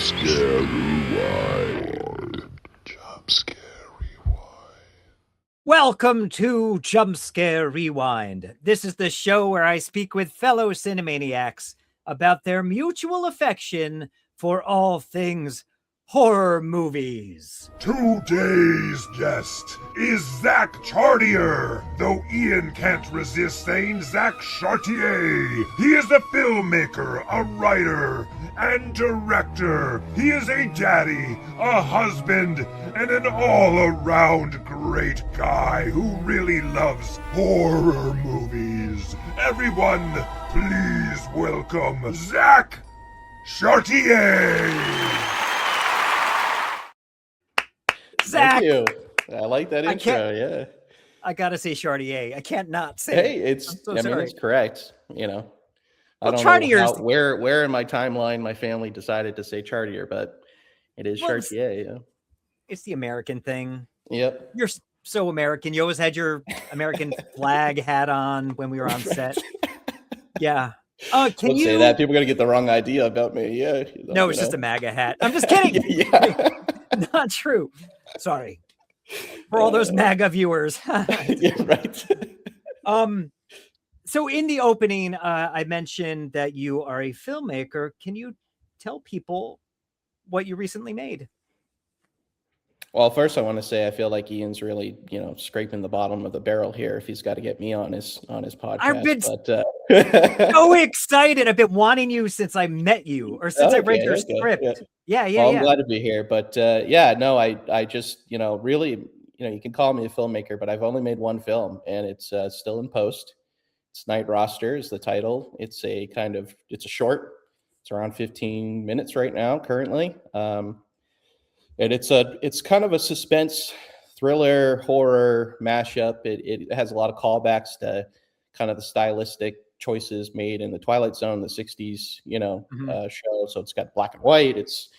Scary Jump Scare Rewind. Welcome to Jump Scare Rewind. This is the show where I speak with fellow cinemaniacs about their mutual affection for all things horror movies. Today's guest is Zach Chartier. Though Ian can't resist saying Zach Chartier, he is a filmmaker, a writer, and director. He is a daddy, a husband, and an all-around great guy who really loves horror movies. Everyone, please welcome Zach Chartier. Zach! Thank you. I like that intro. Yeah. I gotta say Chartier. I can't not say Hey, it. it's. I'm so sorry. It's correct. You know, Well, I don't Chartier's know where in my timeline my family decided to say Chartier, but it is Chartier. Yeah. It's the American thing. Yep. You're so American. You always had your American flag hat on when we were on set. Yeah. Don't say that. People are gonna get the wrong idea about me. Yeah. No, it's just a MAGA hat. I'm just kidding. Yeah. Not true. Sorry. For all those MAGA viewers. Yeah, right. So in the opening, I mentioned that you are a filmmaker. Can you tell people what you recently made? Well, first I want to say I feel like Ian's really, scraping the bottom of the barrel here if he's got to get me on his podcast. I've been so excited. I've been wanting you since I met you or since I read your script. Yeah. Well, I'm glad to be here. But I just, really, you can call me a filmmaker, but I've only made one film and it's still in post. It's Night Roster is the title. It's a short. It's around 15 minutes right now currently. And it's kind of a suspense thriller horror mashup. It has a lot of callbacks to kind of the stylistic choices made in the Twilight Zone, the 60s, show. So it's got black and white. It's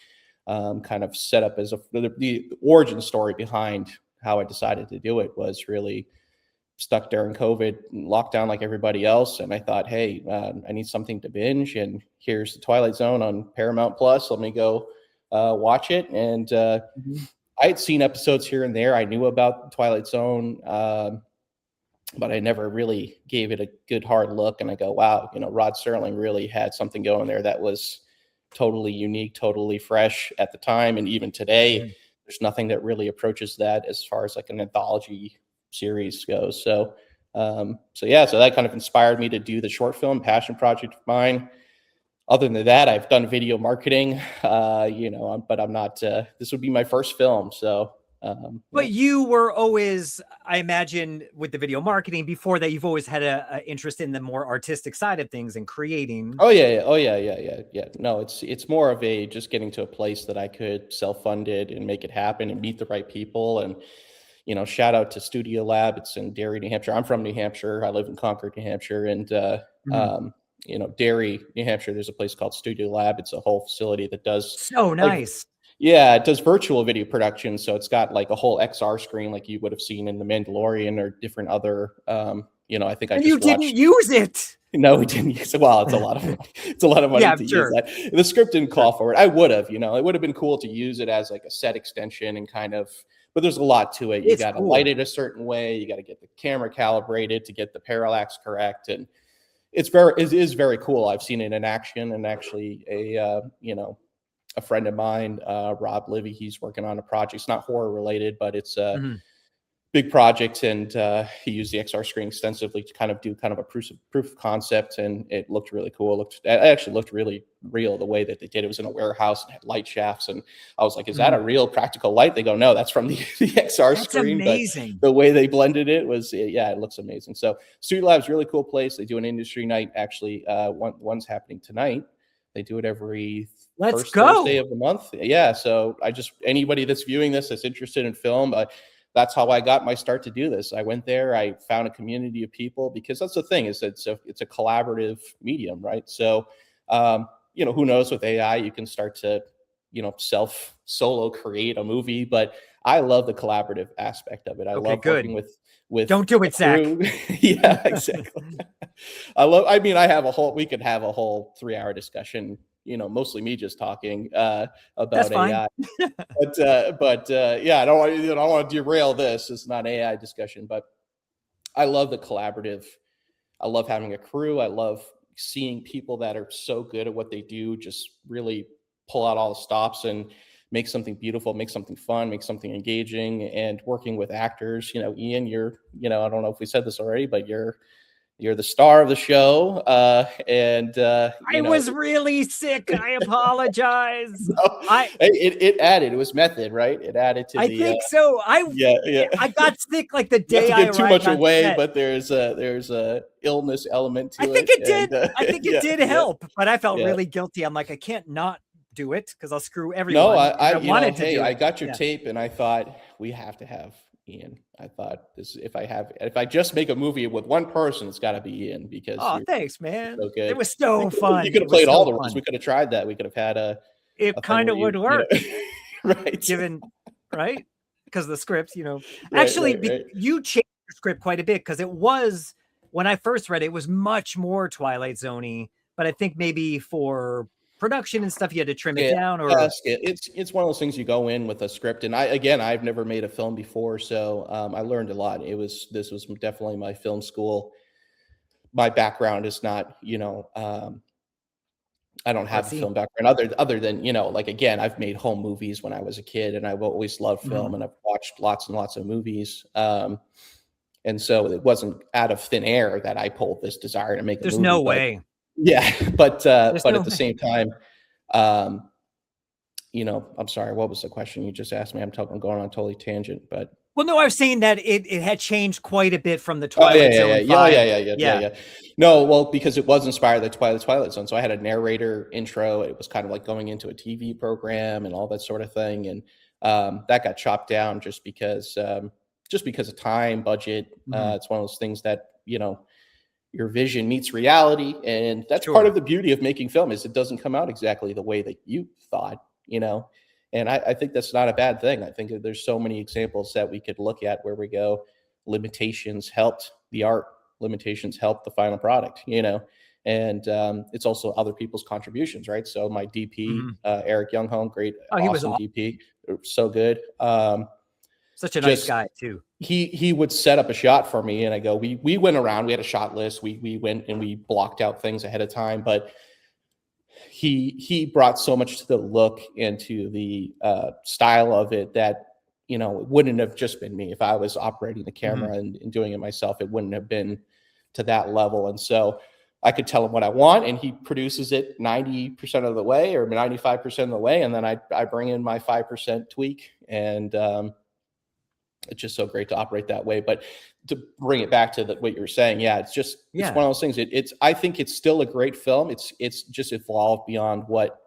kind of set up as the origin story behind how I decided to do it was really stuck during COVID lockdown like everybody else. And I thought, hey, I need something to binge. And here's the Twilight Zone on Paramount Plus. Let me go watch it. And I had seen episodes here and there. I knew about Twilight Zone, but I never really gave it a good hard look. And I go, wow, Rod Serling really had something going there that was totally unique, totally fresh at the time. And even today, there's nothing that really approaches that as far as like an anthology series goes. So that kind of inspired me to do the short film passion project of mine. Other than that, I've done video marketing, but I'm not, this would be my first film. So, but you were always, I imagine with the video marketing before that, you've always had a interest in the more artistic side of things and creating. Oh yeah. No, it's more of just getting to a place that I could self-fund it and make it happen and meet the right people. And, shout out to Studio Lab. It's in Derry, New Hampshire. I'm from New Hampshire. I live in Concord, New Hampshire. And, Derry, New Hampshire, there's a place called Studio Lab. It's a whole facility that does so nice. It does virtual video production. So it's got like a whole XR screen, like you would have seen in The Mandalorian or different other, I think I you didn't use it. No, we didn't use it. Well, it's a lot of money. It's a lot of money to use that. The script didn't call for it. I would have, it would have been cool to use it as like a set extension and but there's a lot to it. You got to light it a certain way. You got to get the camera calibrated to get the parallax correct. And it is very cool. I've seen it in action, and actually a friend of mine, Rob Livy, he's working on a project. It's not horror related, but it's a big project, and he used the XR screen extensively to kind of do a proof of concept, and it looked really cool. It actually looked really real the way that they did. It was in a warehouse and had light shafts, and I was like, is that a real practical light? They go, no, that's from the XR screen. Amazing. But the way they blended it was, it looks amazing. So Studio Lab's a really cool place. They do an industry night. Actually, one's happening tonight. They do it every first Thursday of the month. Yeah. So anybody that's viewing this that's interested in film, that's how I got my start to do this. I went there, I found a community of people, because that's the thing, is it's a collaborative medium, right? So, who knows, with AI, you can start to, solo create a movie, but I love the collaborative aspect of it. I love working with Don't do it, Zach. Yeah, exactly. we could have a whole 3-hour discussion mostly me just talking about That's fine. AI. but yeah, I don't want to derail this. It's not an AI discussion, but I love the collaborative. I love having a crew. I love seeing people that are so good at what they do just really pull out all the stops and make something beautiful, make something fun, make something engaging, and working with actors. Ian, you're, I don't know if we said this already, but you're the star of the show. I was really sick. I apologize. No, it added. It was method, right? It added to I think so. I got sick like the day I arrived. Not to give too much away, set. but there's a illness element to it. I think it did. I think it did help, but I felt Yeah. really guilty. I'm like, I can't not do it because I'll screw everyone. No, I got your tape, and I thought we have to have Ian. I thought if I just make a movie with one person, it's got to be Ian, because thanks, man. So good. It was so fun. You could have played all the roles. We could have tried that. We could have had it kind of would work, right? Given right, because the scripts, Right, actually, right. you changed the script quite a bit, because it was, when I first read it, it was much more Twilight Zone-y, but I think maybe for production and stuff you had to trim it down, or it's one of those things you go in with a script. And I've never made a film before, so I learned a lot. This was definitely my film school. My background is not, I don't have a film background other than, again, I've made home movies when I was a kid, and I've always loved film, and I've watched lots and lots of movies. And so it wasn't out of thin air that I pulled this desire to make a movie. There's no way. Yeah, but at the same time, I'm sorry, what was the question you just asked me? I'm going on a totally tangent, but well, no, I was saying that it had changed quite a bit from the Twilight Zone. Yeah. No, well, because it was inspired by the Twilight Zone, so I had a narrator intro. It was kind of like going into a TV program and all that sort of thing, and that got chopped down just because of time, budget. It's one of those things that your vision meets reality, and that's part of the beauty of making film, is it doesn't come out exactly the way that you thought, and I think that's not a bad thing. I think there's so many examples that we could look at where we go, limitations helped the art, limitations helped the final product, and it's also other people's contributions, right? So my DP, Eric Youngholm, great, awesome DP, so good. Such a nice guy too. He would set up a shot for me, and I go, we went around, we had a shot list. We went and we blocked out things ahead of time, but he brought so much to the look and to the style of it that, it wouldn't have just been me. If I was operating the camera and doing it myself, it wouldn't have been to that level. And so I could tell him what I want, and he produces it 90% of the way or 95% of the way. And then I bring in my 5% tweak, and it's just so great to operate that way. But to bring it back to what you were saying, it's one of those things. I think it's still a great film. It's just evolved beyond what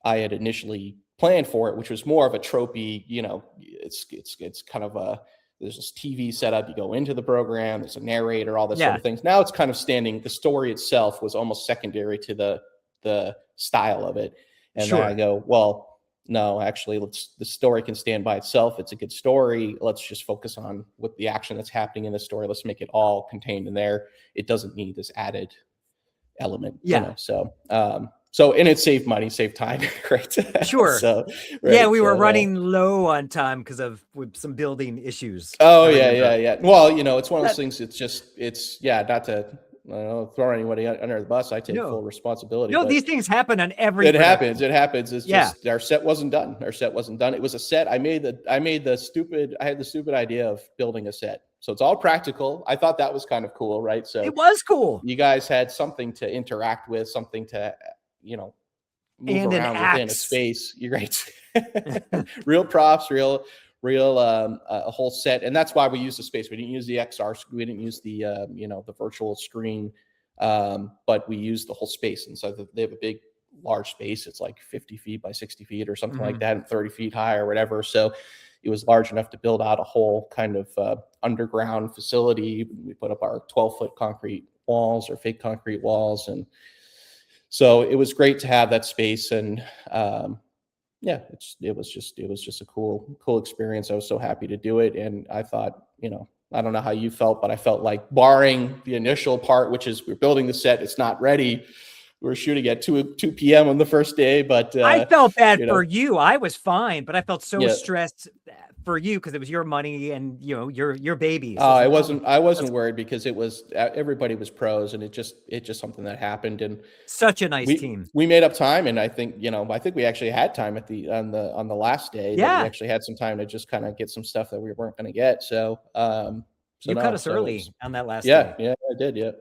I had initially planned for it, which was more of a tropey. It's kind of there's this TV setup. You go into the program. There's a narrator, all this sort of things. Now it's kind of standing. The story itself was almost secondary to the style of it. And then I go, well, no, actually, the story can stand by itself. It's a good story. Let's just focus on what the action that's happening in the story. Let's make it all contained in there. It doesn't need this added element. So, and it saved money, saved time, right? Sure. So, we were running low on time because of some building issues. Oh, yeah. Well, it's one of those things. It's not to, I don't know, throw anybody under the bus. I take full responsibility. No, these things happen on every. It happens. It's just our set wasn't done. It was a set. I had the stupid idea of building a set. So it's all practical. I thought that was kind of cool, right? So it was cool. You guys had something to interact with, something to move and around within a space. You're right. Real props, real a whole set, and that's why we used the space. We didn't use the XR. We didn't use the the virtual screen, but we used the whole space. And so they have a large space. It's like 50 feet by 60 feet or something like that, and 30 feet high or whatever. So it was large enough to build out a whole kind of underground facility. We put up our 12-foot concrete walls or fake concrete walls, and so it was great to have that space. And it was just a cool experience. I was so happy to do it. And I thought, I don't know how you felt, but I felt like, barring the initial part, which is we're building the set, it's not ready. were shooting at 2 p.m. on the first day, but I felt bad you know. for you. I was fine, but I felt so Yeah. stressed for you because it was your money and your baby. So Oh, it's I like, wasn't worried because it was everybody was pros, and it just something that happened, and such a nice team. we made up time, and I think we actually had time at the on the last day. That we actually had some time to just kind of get some stuff that we weren't going to get. So you cut us early on that last day. Yeah, I did. Yeah.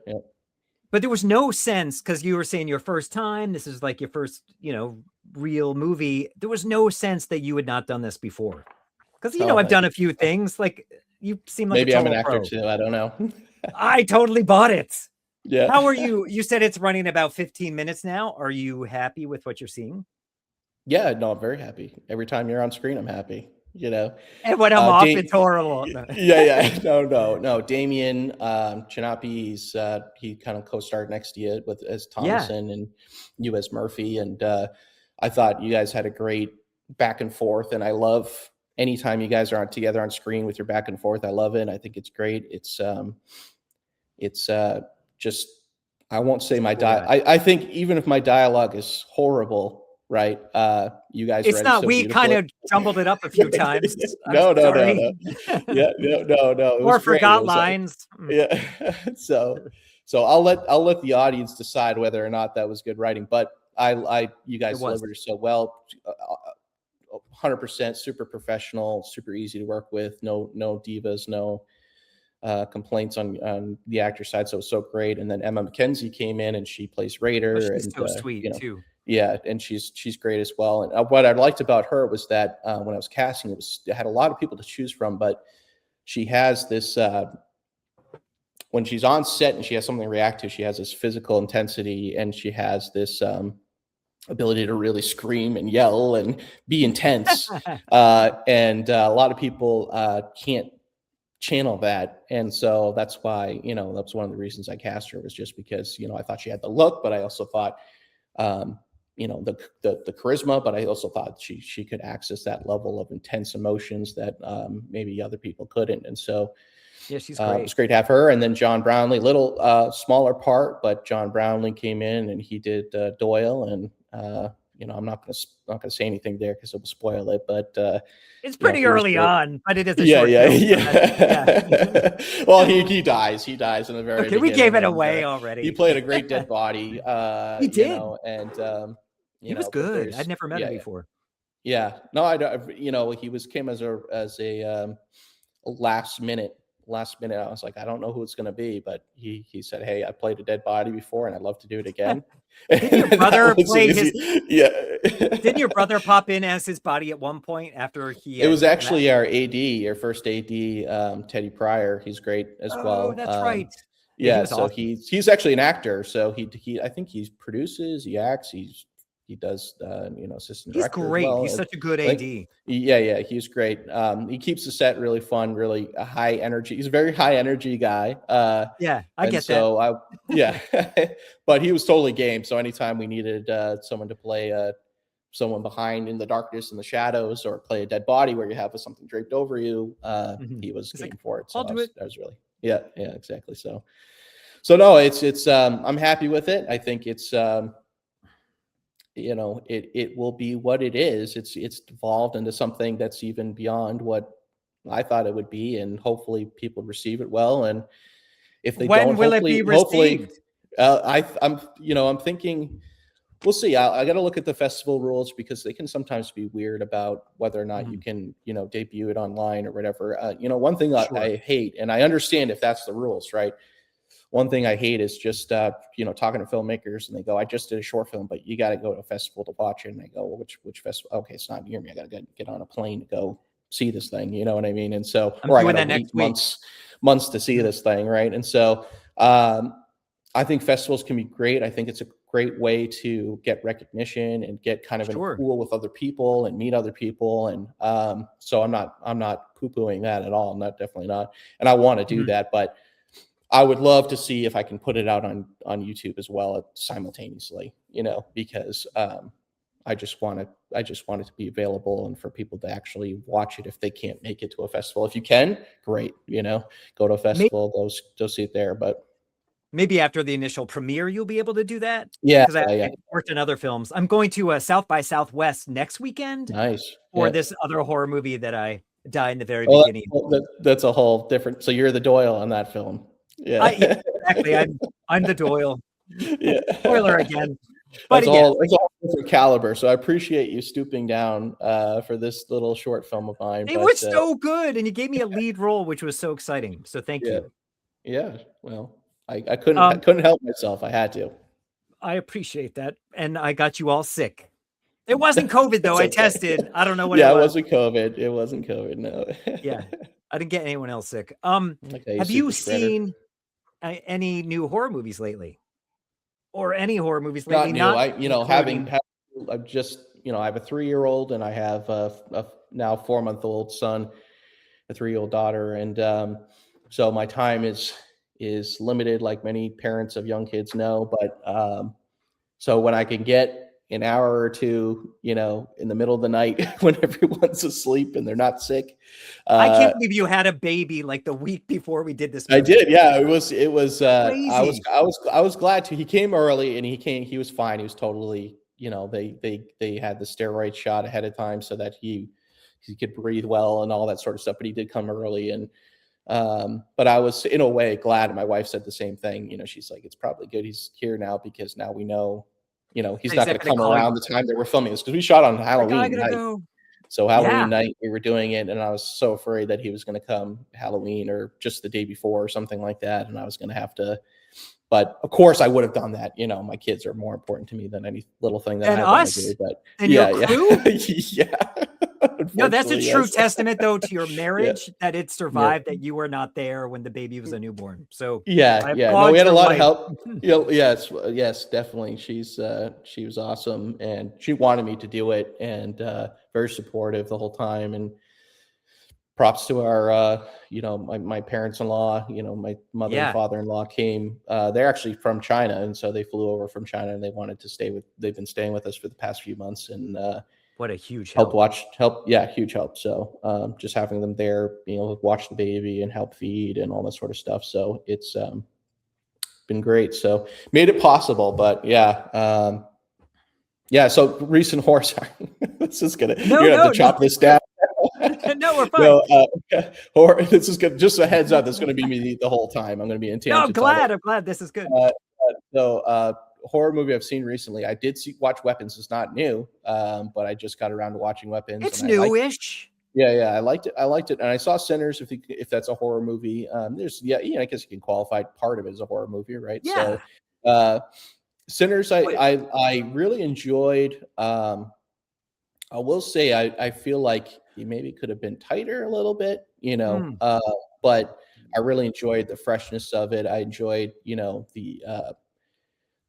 But there was no sense, because you were saying your first time, this is like your first, real movie. There was no sense that you had not done this before. Because, I've done a few things. Like, you seem like maybe a I'm an total actor pro. too. I don't know. I totally bought it. Yeah. How are you? You said it's running about 15 minutes now. Are you happy with what you're seeing? Yeah, no, I'm very happy. Every time you're on screen, I'm happy. And when I'm off, it's horrible. Yeah. No. Damien Chinapi, he kind of co-starred next to you as Thomason and you as Murphy. And I thought you guys had a great back and forth. And I love anytime you guys are together on screen with your back and forth. I love it. I think it's great. It's just, I won't say my I think even if my dialogue is horrible, right? You guys. It's not. So we kind of jumbled it up a few times. No. Yeah, no. Or forgot lines. Yeah. So I'll let the audience decide whether or not that was good writing. But you guys delivered so well. 100% super professional, super easy to work with. No divas, no complaints on the actor side. So it was so great. And then Emma McKenzie came in and she plays Raider. She's and so sweet too. Yeah, and she's great as well. And what I liked about her was that when I was casting, it had a lot of people to choose from, but she has this when she's on set and she has something to react to, she has this physical intensity, and she has this ability to really scream and yell and be intense. And a lot of people can't channel that, and so that's why that's one of the reasons I cast her, was just because I thought she had the look, but I also thought the charisma, but I also thought she could access that level of intense emotions that maybe other people couldn't. And so yeah, she's great. It's great to have her. And then John Brownlee, little smaller part, but John Brownlee came in and he did Doyle, and I'm not gonna say anything there because it will spoil it, but it's pretty early on, but it is a short film. Well, he dies in the very beginning. We gave it away already. He played a great dead body. He did. And he was good. I'd never met him before. Yeah. No, I don't. He came as a last minute. I was like, I don't know who it's going to be, but he said, "Hey, I played a dead body before, and I'd love to do it again." Didn't your brother play his? Yeah. Didn't your brother pop in as his body at one point after he? It was actually our first AD, Teddy Pryor. He's great as well. Oh, that's right. Yeah, so awesome. He's actually an actor. So he I think he produces, he acts, he does assistant director. He's great. He's such a good AD. Yeah, he's great. He keeps the set really fun, really high energy. He's a very high energy guy. Yeah, I get that. But he was totally game. So anytime we needed someone to play someone behind in the darkness and the shadows, or play a dead body where you have something draped over you, he was game for it. So I'll do it. That was really exactly. So no, it's I'm happy with it. I think it's it will be what it is. It's evolved into something that's even beyond what I thought it would be, and hopefully people receive it well. And if they don't, will it be received? I'm thinking we'll see. I got to look at the festival rules, because they can sometimes be weird about whether or not you can debut it online or whatever. One thing I hate, and I understand if that's the rules, right? One thing I hate is just, talking to filmmakers, and they go, "I just did a short film, but you got to go to a festival to watch it." And I go, "Well, which festival?" "Okay, it's not near me. I got to get on a plane to go see this thing." You know what I mean? And so, or I got to wait months to see this thing, right? And so, I think festivals can be great. I think it's a great way to get recognition and get kind of in a pool with other people and meet other people. And so I'm not poo-pooing that at all. I'm definitely not. And I want to do that, but I would love to see if I can put it out on YouTube as well simultaneously, because I just want it to be available and for people to actually watch it if they can't make it to a festival. If you can, great, go to a festival, go see it there. But maybe after the initial premiere, you'll be able to do that. Yeah, Because I worked in other films. I'm going to South by Southwest next weekend nice. for this other horror movie that I died in the very beginning. That's a whole different. So you're the Doyle on that film. Yeah, exactly. I'm the Doyle. Yeah. Spoiler again. But It's all different caliber. So I appreciate you stooping down for this little short film of mine. It was so good, and you gave me a lead role, which was so exciting. So thank you. Yeah. Well, I couldn't help myself. I had to. I appreciate that, and I got you all sick. It wasn't COVID though. Okay. I tested. I don't know what. Yeah, it was. It wasn't COVID. It wasn't COVID. No. Yeah, I didn't get anyone else sick. Okay, have you seen any new horror movies lately, or any horror movies lately? Not new. I've just I have a 3-year-old and I have a now 4-month-old son, a 3-year-old daughter, and so my time is limited, like many parents of young kids know. But so when I can get an hour or two, in the middle of the night when everyone's asleep and they're not sick. I can't believe you had a baby like the week before we did this movie. I did. Yeah, it was, crazy. I was glad to, he came early and he was fine. He was totally, they had the steroid shot ahead of time so that he could breathe well and all that sort of stuff, but he did come early. And, but I was in a way glad. And my wife said the same thing. She's like, it's probably good he's here now because now we know, he's not going to come around the time that we're filming this, because we shot on Halloween night. So Halloween night we were doing it, and I was so afraid that he was going to come Halloween or just the day before or something like that, and I was going to have to. But of course, I would have done that. My kids are more important to me than any little thing that I want to do. But your crew? Yeah. No, that's a true testament, though, to your marriage that it survived. That you were not there when the baby was a newborn. So no, we had a lot of help. Yes, definitely. She was awesome, and she wanted me to do it, and very supportive the whole time. And props to our, my parents-in-law. My mother and father-in-law came. They're actually from China, and so they flew over from China, and they wanted to stay with. They've been staying with us for the past few months, and what a huge help. Huge help. So just having them there, being able to watch the baby and help feed and all that sort of stuff. So it's been great. So made it possible. But so recent horror. Sorry, this is gonna have to chop this down. No, we're fine. Horror. This is good. Just a heads up. This is going to be me the whole time. I'm going to be in tangents. I'm glad. This is good. Horror movie I've seen recently. I did watch Weapons. It's not new, but I just got around to watching Weapons. It's newish. I liked it, and I saw Sinners. If that's a horror movie, I guess you can qualify part of it as a horror movie, right? Yeah. So, Sinners, I really enjoyed. I will say I feel like he maybe could have been tighter a little bit, but I really enjoyed the freshness of it. I enjoyed, the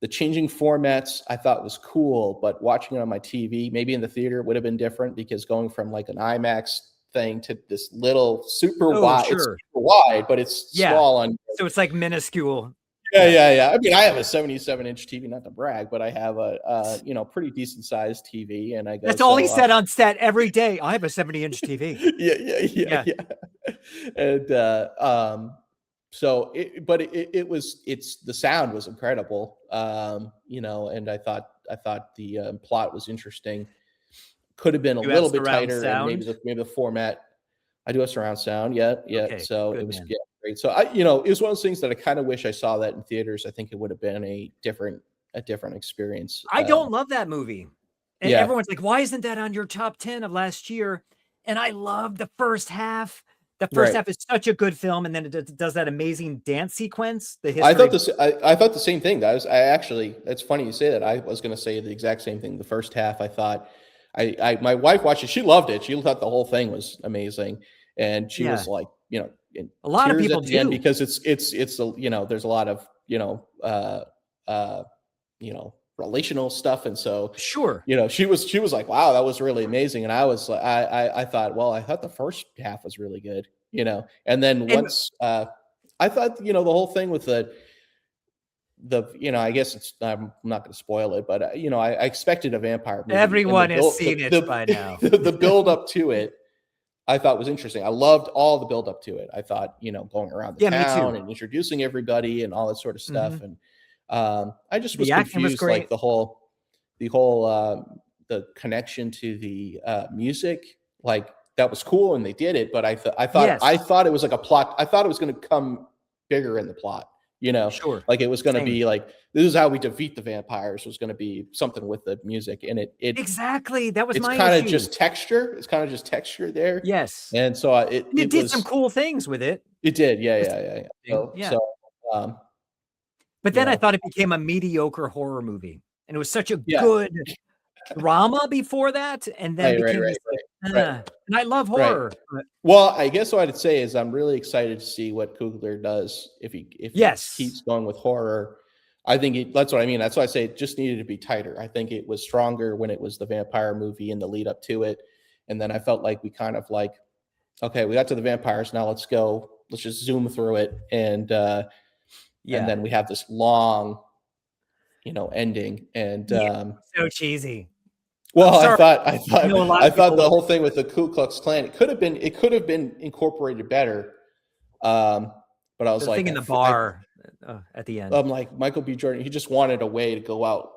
changing formats I thought was cool, but watching it on my TV, maybe in the theater would have been different, because going from like an IMAX thing to this little super wide, it's super wide, but it's small on. So it's like minuscule. Yeah. I mean, I have a 77-inch TV, not to brag, but I have a pretty decent sized TV, and I go. That's all he said on set every day. I have a 70-inch TV. Yeah. And so the sound was incredible, and I thought the plot was interesting. Could have been a little bit tighter, and maybe the format. I do have surround sound. Yeah. Okay, so it was great. So it was one of those things that I kind of wish I saw that in theaters. I think it would have been a different experience. I don't love that movie, and everyone's like, "Why isn't that on your top 10 of last year?" And I love the first half. The first half is such a good film, and then it does that amazing dance sequence. I thought the same thing. It's funny you say that. I was going to say the exact same thing. The first half, I thought, my wife watched it. She loved it. She thought the whole thing was amazing, and she was like, a lot of people do, because it's there's a lot of relational stuff, and so she was like, wow, that was really amazing. And I was like, I thought, well, I thought the first half was really good, and then once I thought the whole thing with the I guess I'm not going to spoil it, but I expected a vampire movie. Everyone has seen it by now. The build up to it I thought was interesting. I loved all the build up to it. I thought, going around the town and introducing everybody and all that sort of stuff. And I just was confused, like the whole the connection to the music, like that was cool and they did it, but I thought it was like a plot. I thought it was going to come bigger in the plot, Sure. Like it was going to be like, this is how we defeat the vampires. It was going to be something with the music, and it exactly, that was my issue. It's kind of just texture there. Yes. And so it did some cool things with it. It did. Yeah. But then I thought it became a mediocre horror movie, and it was such a good drama before that, and then became and I love horror. Right. Well, I guess what I'd say is I'm really excited to see what Coogler does if he keeps going with horror. I think that's what I mean. That's why I say it just needed to be tighter. I think it was stronger when it was the vampire movie and the lead up to it, and then I felt like we kind of like, okay, we got to the vampires, now let's go. Let's just zoom through it, and then we have this long, ending, and so cheesy. Well, I thought the whole thing with the Ku Klux Klan, it could have been incorporated better. But I was like, in the bar at the end. I'm like, Michael B. Jordan, he just wanted a way to go out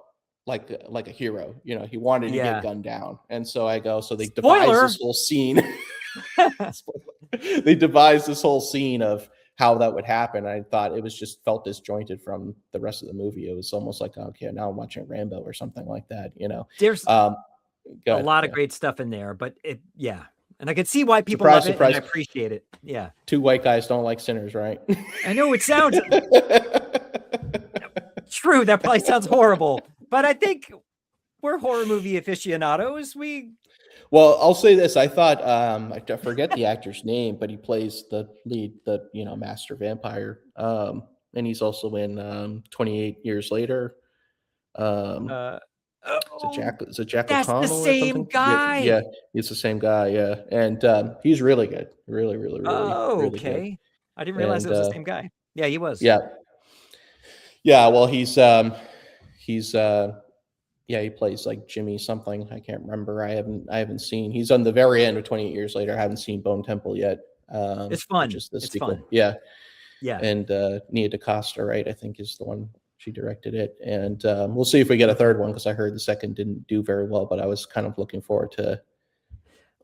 like a hero. He wanted to get gunned down. And so they devised this whole scene. They devised this whole scene of how that would happen. I thought it was just felt disjointed from the rest of the movie. It was almost like, okay, now I'm watching Rambo or something like that. There's a lot of great stuff in there, but and I could see why people love it, and I appreciate it. Yeah. Two white guys don't like Sinners, right? I know it sounds true. That probably sounds horrible, but I think we're horror movie aficionados. Well, I'll say this. I thought, I forget the actor's name, but he plays the lead, master vampire. And he's also in 28 Years Later. Is it Jack that's O'Connell? The same guy. Yeah, he's the same guy. Yeah, and he's really good. Really, really, really. Oh, really okay. Good. I didn't realize it was the same guy. Yeah, he was. Yeah. Well, he plays like Jimmy something. I can't remember. I haven't seen. He's on the very end of 28 Years Later. I haven't seen Bone Temple yet. It's fun. It's fun. Yeah. And Nia DaCosta, right? I think is the one. She directed it, and we'll see if we get a third one, because I heard the second didn't do very well. But I was kind of looking forward to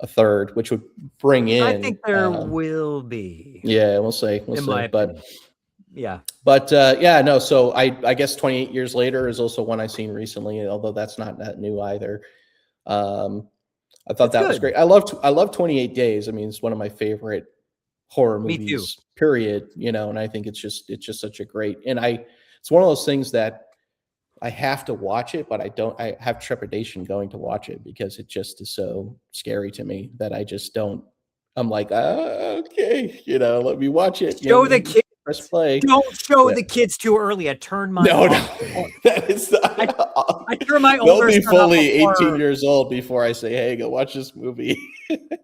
a third, which would bring in. I think there will be. Yeah, we'll see. No. So I guess 28 Years Later is also one I've seen recently, although that's not that new either. I thought that was great. I love 28 Days. I mean, it's one of my favorite horror movies. Period. And I think it's just such a great. And it's one of those things that I have to watch it, but I have trepidation going to watch it, because it just is so scary to me that I just don't. I'm like, okay, let me watch it. Show the kids. Press play. Don't show the kids too early. I turn my that is not, I turn my older they'll be son fully 18 years old before I say, hey, go watch this movie.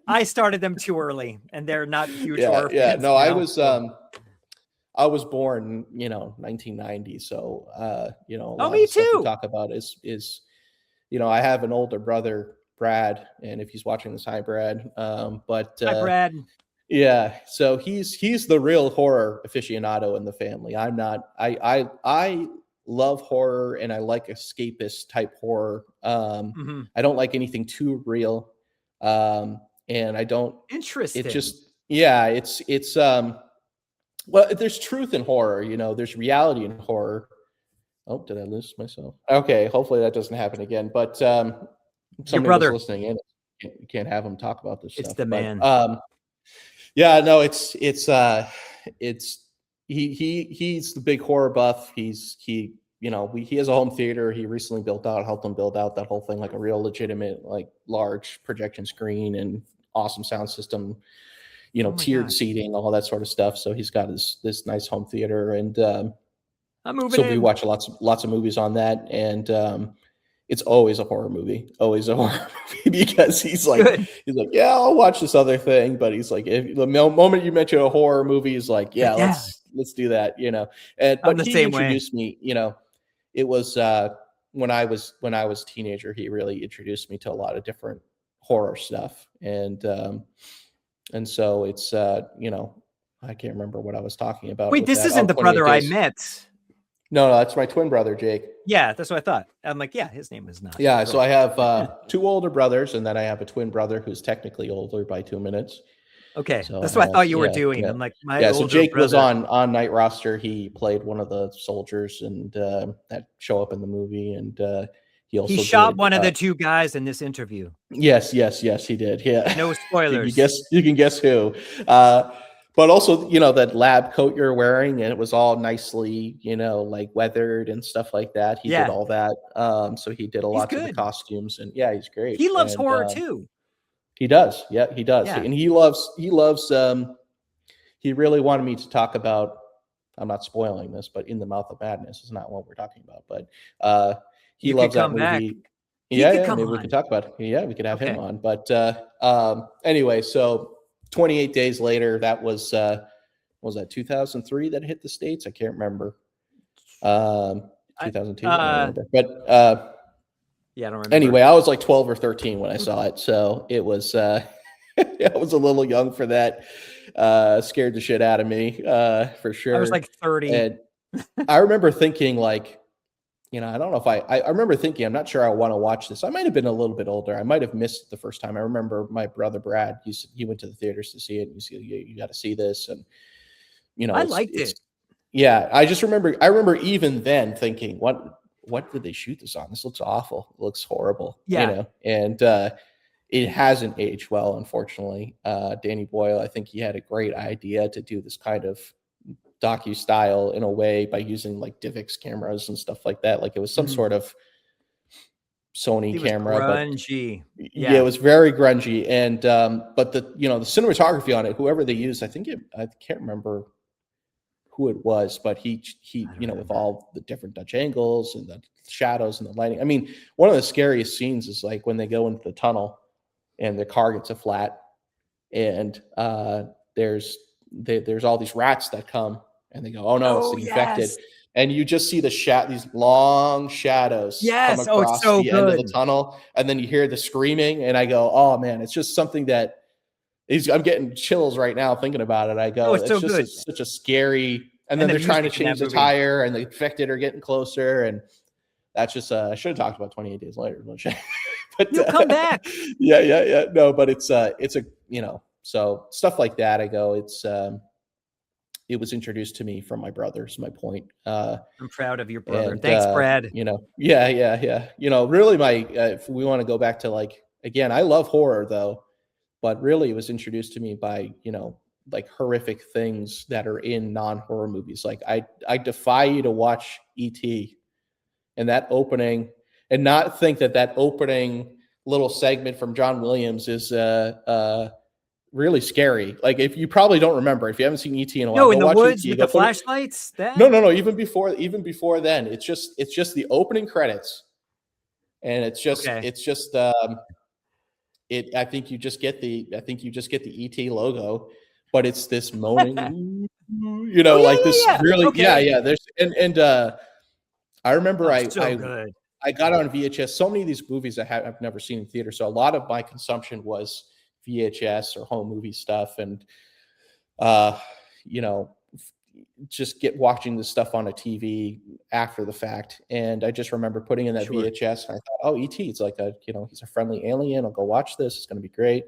I started them too early, and they're not huge horror fans. No, I was born, 1990. So, a lot me of stuff too. we talk about is, I have an older brother, Brad, and if he's watching this, hi, Brad. Hi, Brad. Yeah. So he's the real horror aficionado in the family. I'm not. I love horror, and I like escapist type horror. I don't like anything too real. And I don't. Interesting. It just, it's well, there's truth in horror, there's reality in horror. Oh, did I lose myself? Okay, hopefully that doesn't happen again. But somebody was listening in. You can't have him talk about this stuff. It's the man. He's the big horror buff. He has a home theater. He recently helped him build out that whole thing, like a real legitimate, like large projection screen and awesome sound system. Tiered seating, all that sort of stuff. So he's got this nice home theater, and we watch lots of movies on that, and it's always a horror movie, because he's like, yeah, I'll watch this other thing, but he's like, if the moment you mention a horror movie, he's like, let's do that, And but he introduced me, it was when I was a teenager, he really introduced me to a lot of different horror stuff, and And so it's you know, I can't remember what I was talking about. Wait, with this that. isn't the 28 brother I days. met. No, that's my twin brother, Jake. Yeah, that's what I thought. I'm like, yeah, his name is not. Yeah, so I have 2 older brothers, and then I have a twin brother who's technically older by 2 minutes. Okay, So that's what I thought you were yeah, doing. yeah. I'm like, my Yeah, so older Jake was brother. on Night Roster. He played one of the soldiers and that show up in the movie, and he also shot did, one of the 2 guys in this interview. Yes, he did. Yeah. No spoilers. You can guess who. But also, you know, that lab coat you're wearing, and it was all nicely, you know, like weathered and stuff like that. He did all that. So he did a lot of the costumes, and yeah, he's great. He loves and, horror too. He does. Yeah, he does. Yeah. And he loves he really wanted me to talk about, I'm not spoiling this, but In the Mouth of Madness is not what we're talking about, but he loves that movie. Yeah, maybe we could talk about it. Yeah, we could have him on. But anyway, so 28 days later, that was that 2003 that hit the States? I can't remember. 2002, I don't remember. But yeah, I don't remember. Anyway, I was like 12 or 13 when I saw it, so it was I was a little young for that. Scared the shit out of me, for sure. I was like 30. And I remember thinking, like, you know, I don't know if I remember thinking, I'm not sure I want to watch this. I might have been a little bit older. I might have missed it the first time. I remember my brother Brad, he went to the theaters to see it, and you got to see this, and you know, I liked it. Yeah, I remember even then thinking, what did they shoot this on? This looks awful. It looks horrible. Yeah. You know, and it hasn't aged well, unfortunately. Danny Boyle, I think he had a great idea to do this kind of docu style in a way by using like DivX cameras and stuff like that. Like it was some sort of Sony camera. Grungy. Yeah, it was very grungy. And but the cinematography on it, whoever they used, I can't remember who it was, but he you know, with all the different Dutch angles and the shadows and the lighting. I mean, one of the scariest scenes is like when they go into the tunnel and the car gets a flat, and there's all these rats that come, and they go, oh no, it's the infected. And you just see these long shadows come across the end of the tunnel, and then you hear the screaming, and I go, oh man, it's just something that I'm getting chills right now thinking about it. I go, it's just such a scary. And then they're trying to change the tire, and the infected are getting closer, and that's just I should have talked about 28 Days Later, but you come back. Yeah. No, but it's a, you know, so stuff like that. I go, it was introduced to me from my brother, is my point. I'm proud of your brother. Thanks, Brad. You know, yeah. You know, really if we want to go back to, like, again, I love horror though, but really it was introduced to me by, you know, like horrific things that are in non-horror movies. Like I defy you to watch E.T. and that opening and not think that opening little segment from John Williams is really scary. Like, if you probably don't remember, if you haven't seen E.T. in a while, no, in the woods with the flashlights. No. Even before then, it's just the opening credits, and it's just I think you just get the E.T. logo, but it's this moaning, you know, really, yeah. There's and I remember I got on VHS. So many of these movies I've never seen in theater, so a lot of my consumption was VHS or home movie stuff, and you know, just watching this stuff on a TV after the fact. And I just remember putting in that VHS, and I thought, oh, E.T. it's like he's a friendly alien. I'll go watch this. It's going to be great.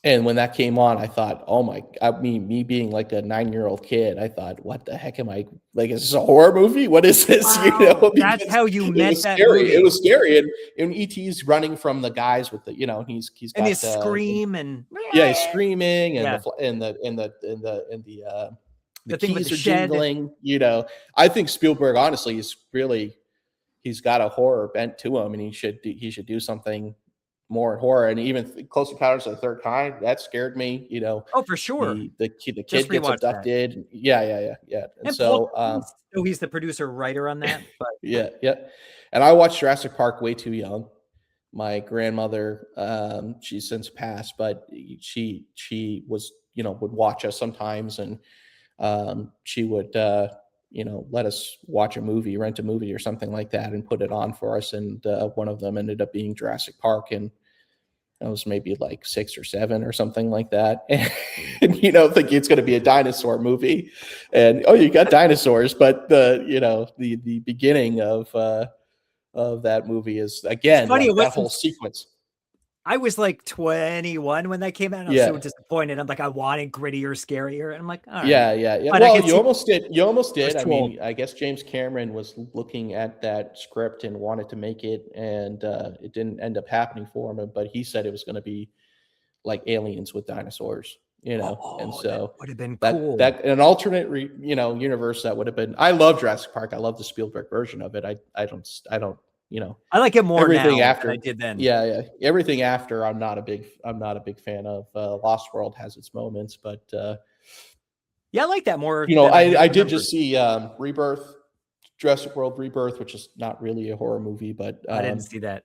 And when that came on, I thought, oh my, me being like a 9-year-old kid, I thought, what the heck am I, like, is this a horror movie? What is this? Wow, you know, that's how you met that scary. movie. It was scary. And E.T.'s running from the guys with the, you know, he's got and his scream and he's screaming, and the keys are jingling. You know, I think Spielberg honestly he's got a horror bent to him, and he should do something more in horror. And even Close Encounters of the Third Kind, that scared me, you know. Oh, for sure. The kid gets abducted. That. Yeah. And so he's the producer writer on that. But yeah. And I watched Jurassic Park way too young. My grandmother, she's since passed, but she was, you know, would watch us sometimes, and she would you know, let us watch a movie, rent a movie or something like that, and put it on for us. And one of them ended up being Jurassic Park. And I was maybe like 6 or 7 or something like that. And thinking it's going to be a dinosaur movie, and you got dinosaurs, but the beginning of that movie is again funny, like that whole sequence. I was like 21 when that came out. And I was so disappointed. I'm like, I wanted grittier, scarier. And I'm like, all right. Yeah. But well, you almost did. You almost did. I mean, old. I guess James Cameron was looking at that script and wanted to make it, and it didn't end up happening for him. But he said it was going to be like Aliens with dinosaurs, and so that would have been cool. That an alternate, universe that would have been. I love Jurassic Park. I love the Spielberg version of it. I don't. I like it more everything now after than I did then. Yeah. Everything after, I'm not a big fan of. Lost World has its moments, but I like that more. I did just see Rebirth, Jurassic World Rebirth, which is not really a horror movie, but I didn't see that.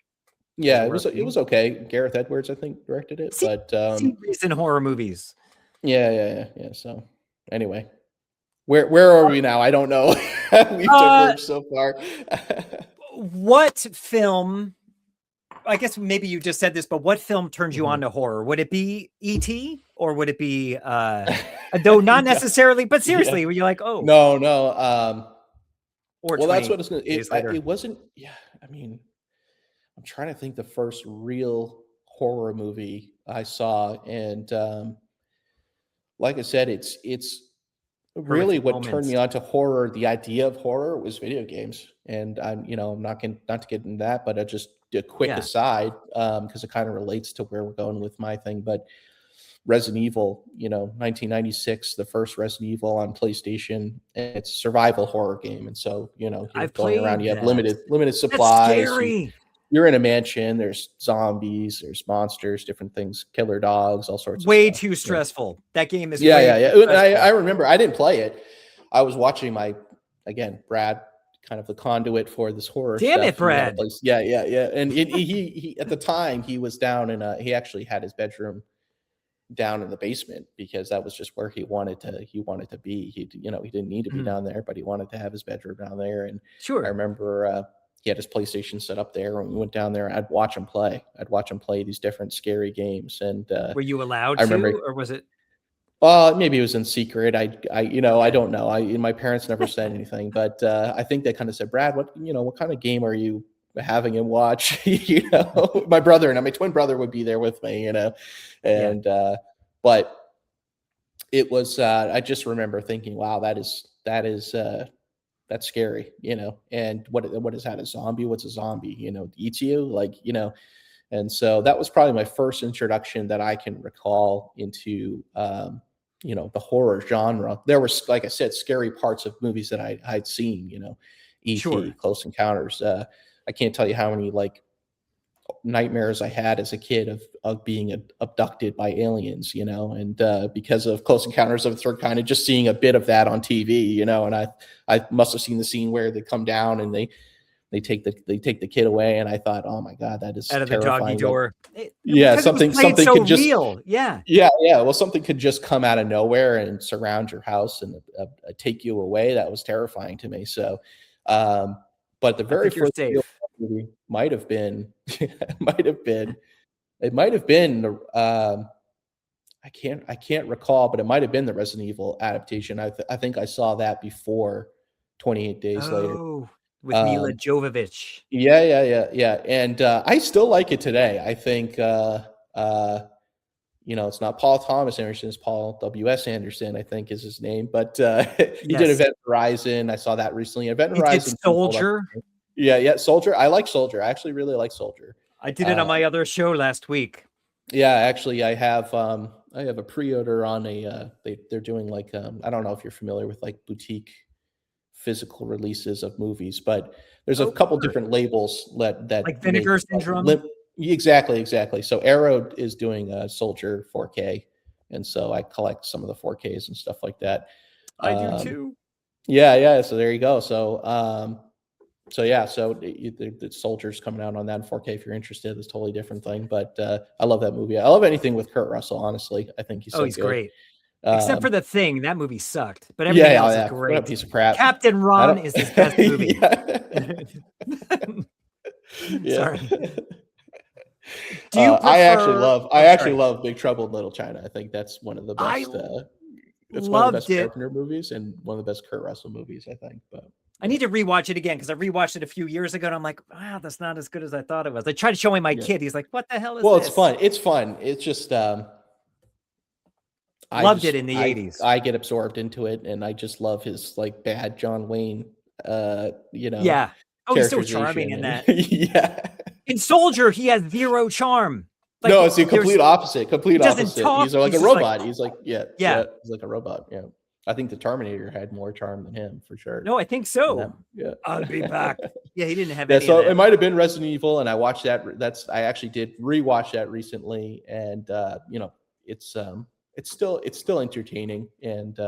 Yeah, it was okay. Gareth Edwards, I think, directed it. Recent horror movies. Yeah. So anyway, where are we now? I don't know. We've diverged so far. What film, I guess maybe you just said this, but what film turned you on to horror? Would it be E.T. or would it be, though not necessarily, but seriously, were you like, oh. No. Or well, that's what it's going to, it wasn't, I mean, I'm trying to think the first real horror movie I saw. And like I said, it's really what turned me on to horror. The idea of horror was video games. And I'm not to get into that, but just a quick aside, because it kind of relates to where we're going with my thing. But Resident Evil, 1996, the first Resident Evil on PlayStation. It's a survival horror game, and so you're going around. You have limited supplies. That's scary. You're in a mansion. There's zombies. There's monsters. Different things. Killer dogs. All sorts. Way of stuff. too stressful. That game is. Yeah. I remember. I didn't play it. I was watching Brad, kind of the conduit for this horror. Damn it, Brad. Yeah. And he at the time he was down in he actually had his bedroom down in the basement because that was just where he wanted to be. He didn't need to be down there, but he wanted to have his bedroom down there. And sure, I remember he had his PlayStation set up there, and we went down there. I'd watch him play these different scary games. And were you allowed to, or was it? Maybe it was in secret. I don't know. My parents never said anything, but I think they kind of said, Brad, what kind of game are you having him watch? My brother and my twin brother would be there with me, and but it was. I just remember thinking, wow, that's scary, And what is that? A zombie? What's a zombie? Eats you, And so that was probably my first introduction that I can recall into. The horror genre. There were, like I said, scary parts of movies that I'd seen, E.T., sure. Close Encounters. I can't tell you how many nightmares I had as a kid of being abducted by aliens, and because of Close Encounters of the Third Kind, and just seeing a bit of that on TV, and I must have seen the scene where they come down and they take the kid away, and I thought, oh my God, that is out of terrifying. The doggy door. Something so could just real. Yeah. Well, something could just come out of nowhere and surround your house and take you away. That was terrifying to me. So, but the very first movie might have been. I can't recall, but it might have been the Resident Evil adaptation. I think I saw that before 28 Days Later. With Mila Jovovich. Yeah. And I still like it today. I think, it's not Paul Thomas Anderson, it's Paul W.S. Anderson, I think is his name. But he did Event Horizon. I saw that recently. Event Horizon. Soldier. Yeah. Soldier. I like Soldier. I actually really like Soldier. I did it on my other show last week. Yeah, actually, I have a pre-order on they're doing I don't know if you're familiar with boutique physical releases of movies, but there's a couple different labels that like Vinegar Syndrome. Exactly. So Arrow is doing a Soldier 4K, and so I collect some of the 4Ks and stuff like that. I do too. Yeah. So there you go. So the Soldier's coming out on that in 4K. If you're interested, it's a totally different thing. But I love that movie. I love anything with Kurt Russell. Honestly, I think he's he's good. Great. Except for The Thing, that movie sucked. But everything else is great. What a piece of crap. Captain Ron is his best movie. Yeah. Sorry. Do you prefer? I actually love Big Trouble in Little China. I think that's one of the best. It's one of the best Carpenter movies and one of the best Kurt Russell movies, I think. But I need to rewatch it again because I rewatched it a few years ago and I'm like, wow, that's not as good as I thought it was. I tried showing my kid. He's like, what the hell is this? Well, it's fun. It's fun. It's just loved it in the 80s. I get absorbed into it, and I just love his like bad John Wayne. Yeah. Oh, he's so charming in that. Yeah. In Soldier, he has zero charm. Like, no, it's the complete opposite. Complete opposite. Talk, he's like a robot. He's like, yeah. He's like a robot. Yeah. I think the Terminator had more charm than him for sure. No, I think so. Yeah. I'll be back. Yeah, he didn't have any. So of that. it might have been Resident Evil, and I watched that. I actually did rewatch that recently, and it's still entertaining, and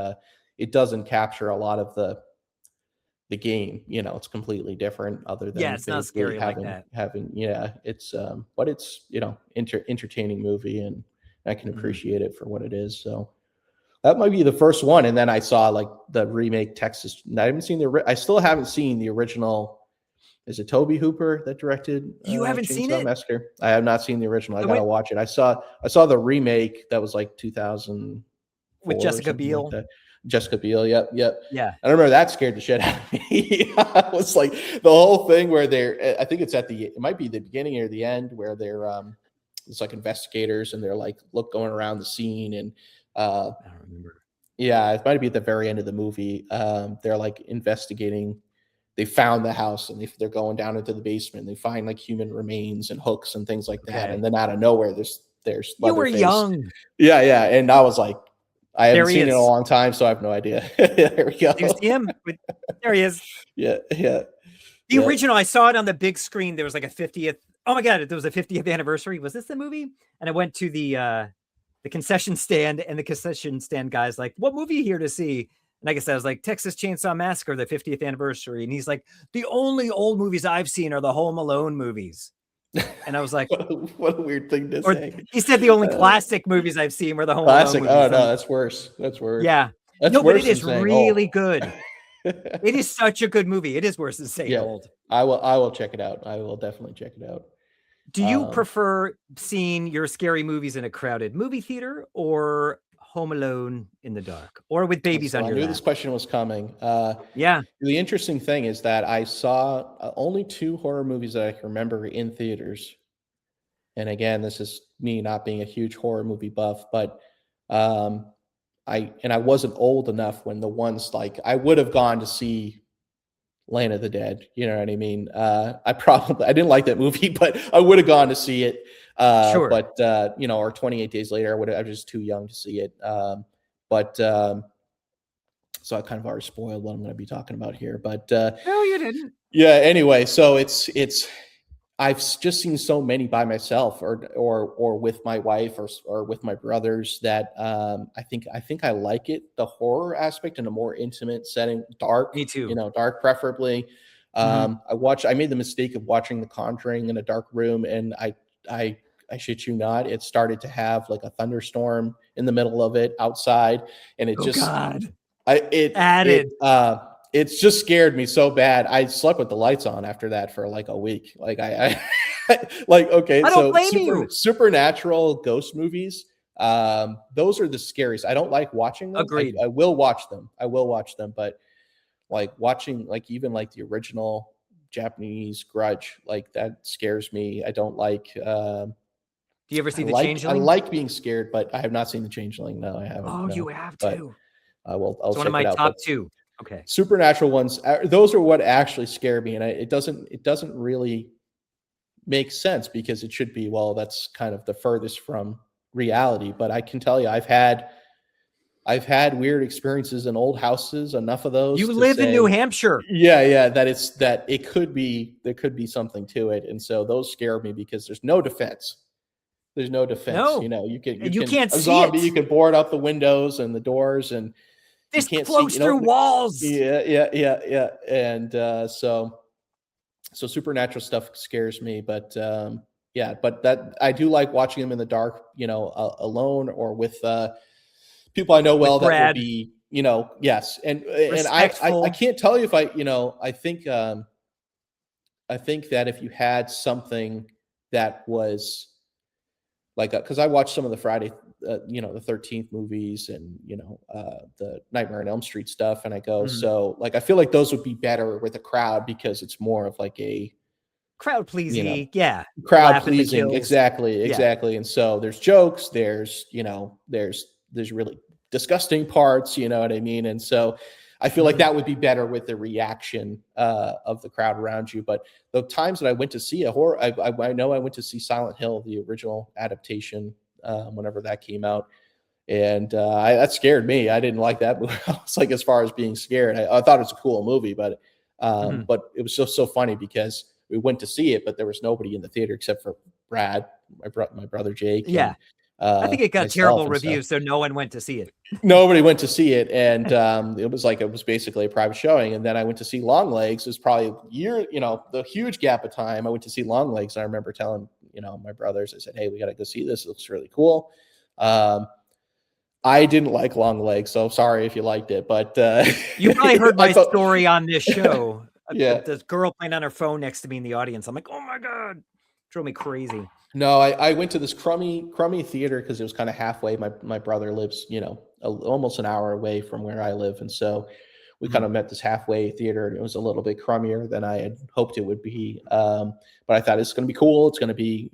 it doesn't capture a lot of the game. It's completely different, other than it's not scary like that. It's but it's entertaining movie, and I can appreciate it for what it is. So that might be the first one, and then I saw like the remake Texas. I still haven't seen the original. Is it Toby Hooper that directed? You haven't seen it? Massacre? I have not seen the original. I gotta watch it. I saw the remake that was like 2000 with Jessica Biel. Like Jessica Biel, yep. Yeah. I remember that scared the shit out of me. I was like the whole thing where I think it might be the beginning or the end where they're it's like investigators and they're like going around the scene, and I don't remember. Yeah, it might be at the very end of the movie. They're like investigating. They found the house, and they're going down into the basement. And they find like human remains and hooks and things like that. And then out of nowhere, there's you were young. Yeah, and I was like, I haven't seen it in a long time, so I have no idea. There we go. You see him? There he is. Yeah. The original, I saw it on the big screen. There was like a 50th. Oh my God, there was a 50th anniversary. Was this the movie? And I went to the concession stand, and the concession stand guy's like, what movie are you here to see? And I guess I was like, Texas Chainsaw Massacre, the 50th anniversary. And he's like, the only old movies I've seen are the Home Alone movies. And I was like, what a weird thing to say. He said the only classic movies I've seen were the Home Alone movies. Oh, no, that's worse. Yeah. That's but it is really good. It is such a good movie. It is worse than saying old. I will check it out. I will definitely check it out. Do you prefer seeing your scary movies in a crowded movie theater or Home Alone in the dark, or with babies on your lap? I knew this question was coming. Yeah. The interesting thing is that I saw only 2 horror movies that I can remember in theaters. And again, this is me not being a huge horror movie buff, but I wasn't old enough when the ones like I would have gone to see Land of the Dead. You know what I mean? I didn't like that movie, but I would have gone to see it. Sure. But or 28 Days Later, I was just too young to see it. So I kind of already spoiled what I'm going to be talking about here. But no, you didn't. Yeah. Anyway, so it's I've just seen so many by myself, or with my wife, or with my brothers, that I think I like it, the horror aspect, in a more intimate setting, dark. Me too. Dark preferably. I made the mistake of watching The Conjuring in a dark room, and I shit you not, it started to have like a thunderstorm in the middle of it outside, and it it's just scared me so bad. I slept with the lights on after that for like a week. Like I like, okay, I don't blame you. Supernatural ghost movies, those are the scariest. I don't like watching them. Agreed. I will watch them, but like watching like even like the original Japanese Grudge, like that scares me. I don't like do you ever see The Changeling? I like being scared, but I have not seen The Changeling. No, I haven't. Oh, you have to. I'll it's one of my top 2. Okay. Supernatural ones, those are what actually scare me, and it doesn't really make sense, because it should be, well, that's kind of the furthest from reality. But I can tell you, I've had weird experiences in old houses, enough of those. You live in New Hampshire. Yeah, there could be something to it, and so those scare me because there's no defense. There's no defense. No. You can't see zombie. it. You can board up the windows and the doors, and this floats through walls. Yeah. And so supernatural stuff scares me, but but that I do like watching them in the dark, alone, or with people I know well, that would be, yes. And I can't tell you if I think that if you had something that was like, because I watched some of the Friday, the 13th movies and, the Nightmare on Elm Street stuff. And I go, so like, I feel like those would be better with a crowd because it's more of like a crowd pleasing. Crowd pleasing. Exactly. Yeah. And so there's jokes, there's really disgusting parts, you know what I mean? And so I feel like that would be better with the reaction of the crowd around you. But the times that I went to see a horror, I know I went to see Silent Hill, the original adaptation, whenever that came out. And that scared me. I didn't like that movie. I was like, as far as being scared, I thought it was a cool movie, but it was just so funny because we went to see it, but there was nobody in the theater except for Brad, my brother Jake. Yeah. And, I think it got terrible reviews, so no one went to see it. Nobody went to see it, and it was basically a private showing. And then I went to see Longlegs. It was probably the huge gap of time. I went to see Longlegs, and I remember telling my brothers, I said, "Hey, we got to go see this. It looks really cool." I didn't like Longlegs, so sorry if you liked it, but you probably heard my story on this show. Yeah, this girl playing on her phone next to me in the audience. I'm like, oh my god, drove me crazy. No, I went to this crummy theater because it was kind of halfway. My brother lives, almost an hour away from where I live, and so we kind of met this halfway theater, and it was a little bit crummier than I had hoped it would be. But I thought it's going to be cool. It's going to be,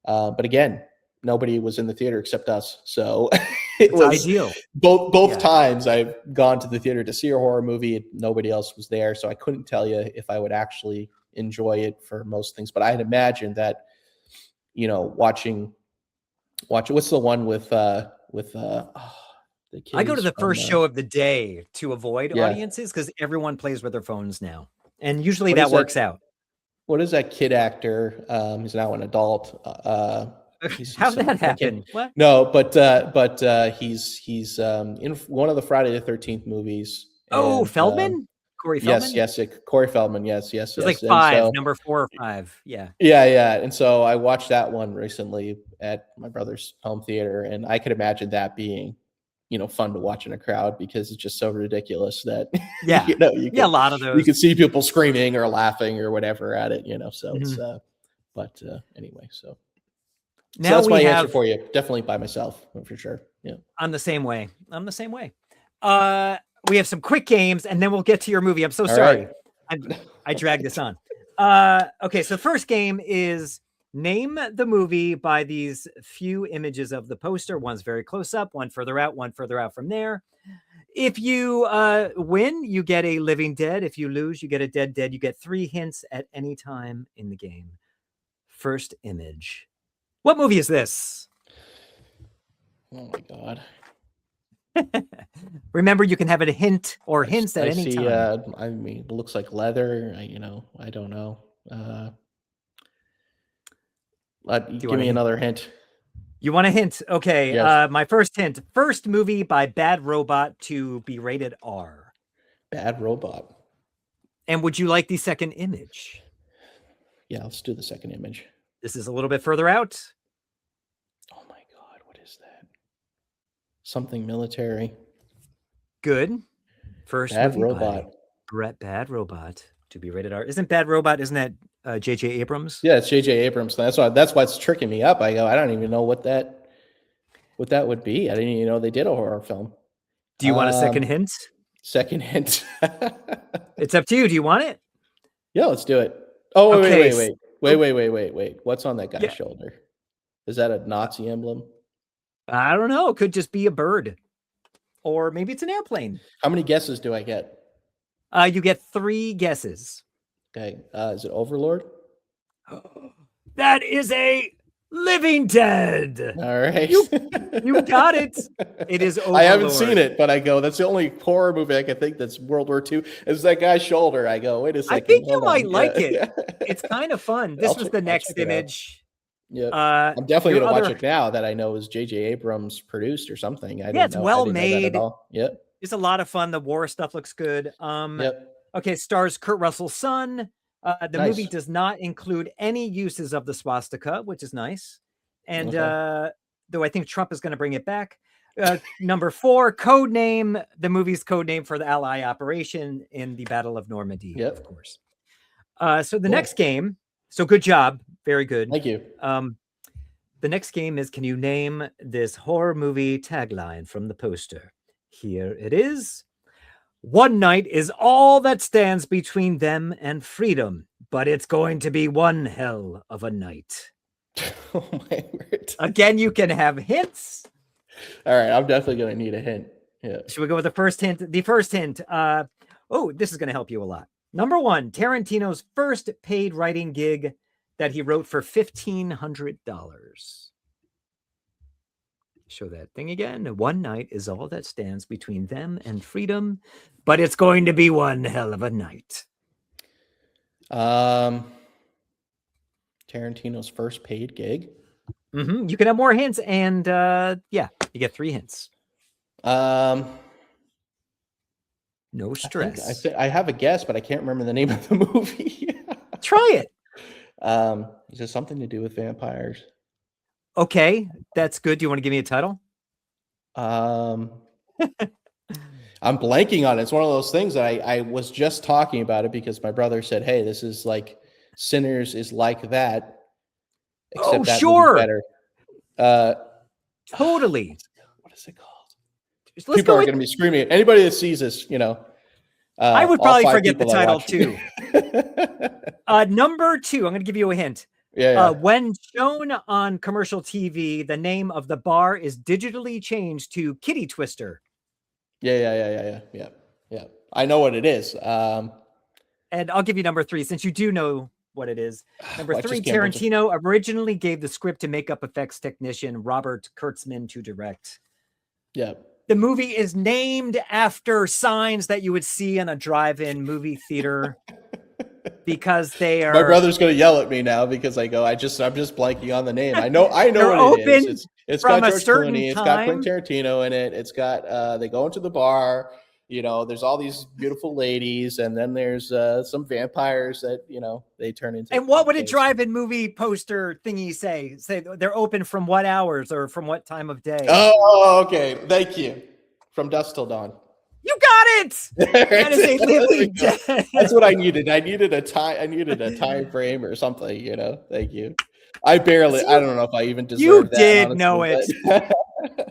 but again, nobody was in the theater except us, so it was ideal. Both times I've gone to the theater to see a horror movie, nobody else was there, so I couldn't tell you if I would actually enjoy it for most things. But I had imagined that, watching what's the one with the kids. I go to the first show of the day to avoid audiences because everyone plays with their phones now, and usually that works out. What is that kid actor? He's now an adult. How'd that happen? What? No, but he's in one of the Friday the 13th movies. Oh, and, Feldman? Corey Feldman? Yes, Corey Feldman. Yes. It's like 5, number 4 or 5. Yeah. Yeah. And so I watched that one recently at my brother's home theater, and I could imagine that being, fun to watch in a crowd because it's just so ridiculous that a lot of those. You could see people screaming or laughing or whatever at it, So it's anyway, so. Now so that's my answer for you. Definitely by myself, for sure. Yeah. I'm the same way. We have some quick games, and then we'll get to your movie. I'm so sorry. Right. I dragged this on. Okay, so the first game is name the movie by these few images of the poster. One's very close up, one further out from there. If you win, you get a living dead. If you lose, you get a dead. You get 3 hints at any time in the game. First image. What movie is this? Oh my god. Remember, you can have a hint or hints at any time. I mean, it looks like leather. I don't know. Give me another hint. You want a hint? Okay. Yes. My first hint. First movie by Bad Robot to be rated R. Bad Robot. And would you like the second image? Yeah, let's do the second image. This is a little bit further out. Oh my god, what is that? Something military. Good. First Bad Robot. Bad Robot to be rated R. Isn't that J.J. Abrams? Yeah, it's J.J. Abrams. That's why it's tricking me up. I go, I don't even know what that would be. I didn't even know they did a horror film. Do you want a second hint? Second hint. It's up to you. Do you want it? Yeah, let's do it. Oh, okay. Wait. What's on that guy's shoulder? Is that a Nazi emblem? I don't know. It could just be a bird. Or maybe it's an airplane. How many guesses do I get? You get 3 guesses. Okay. Is it Overlord? That is a living dead. All right. You got it. It is Overlord. I haven't seen it, but I go, that's the only horror movie I can think that's World War II. Is that guy's shoulder. I go, wait a second. I think you might like it. It's kind of fun. This was the next image. Yeah, I'm definitely going to watch it now that I know is J.J. Abrams produced or something. It's well made. Yep. It's a lot of fun. The war stuff looks good. Okay, stars Kurt Russell's son. The movie does not include any uses of the swastika, which is nice. And though I think Trump is going to bring it back. Number 4, code name. The movie's code name for the Ally operation in the Battle of Normandy, of course. So the next game. So good job. Very good. Thank you. The next game is, can you name this horror movie tagline from the poster? Here it is. One night is all that stands between them and freedom, but it's going to be one hell of a night. Oh my word. Again, you can have hints. All right, I'm definitely going to need a hint. Yeah. Should we go with the first hint? The first hint. This is going to help you a lot. Number one, Tarantino's first paid writing gig that he wrote for $1,500. Show that thing again. One night is all that stands between them and freedom, but it's going to be one hell of a night. Tarantino's first paid gig. Mm-hmm. You can have more hints, and you get 3 hints. No stress. I have a guess, but I can't remember the name of the movie. Try it. Is it something to do with vampires? Okay, that's good. Do you want to give me a title? I'm blanking on it. It's one of those things that I was just talking about it because my brother said, "Hey, this is like Sinners is like that." Except that sure. better. Totally. What is it called? Let's People go are going to be screaming. Anybody that sees this, I would probably forget the title too. Number Number 2, I'm going to give you a hint. Yeah. When shown on commercial TV, the name of the bar is digitally changed to Kitty Twister. Yeah. I know what it is. And I'll give you number 3 since you do know what it is. Number 3, Tarantino originally gave the script to makeup effects technician Robert Kurtzman to direct. Yeah. The movie is named after signs that you would see in a drive-in movie theater because they are. My brother's going to yell at me now because I'm just blanking on the name. I know what it is. It's got George Clooney. It's got Quentin Tarantino in it. It's got they go into the bar. There's all these beautiful ladies, and then there's some vampires that they turn into. And what would a drive-in movie poster thingy say? Say they're open from what hours or from what time of day? Oh, okay. Thank you. From dusk till dawn. You got it. That is a living dead. That's what I needed. I needed a time frame or something. Thank you. I don't know if I even deserve you that. You did honestly, know it.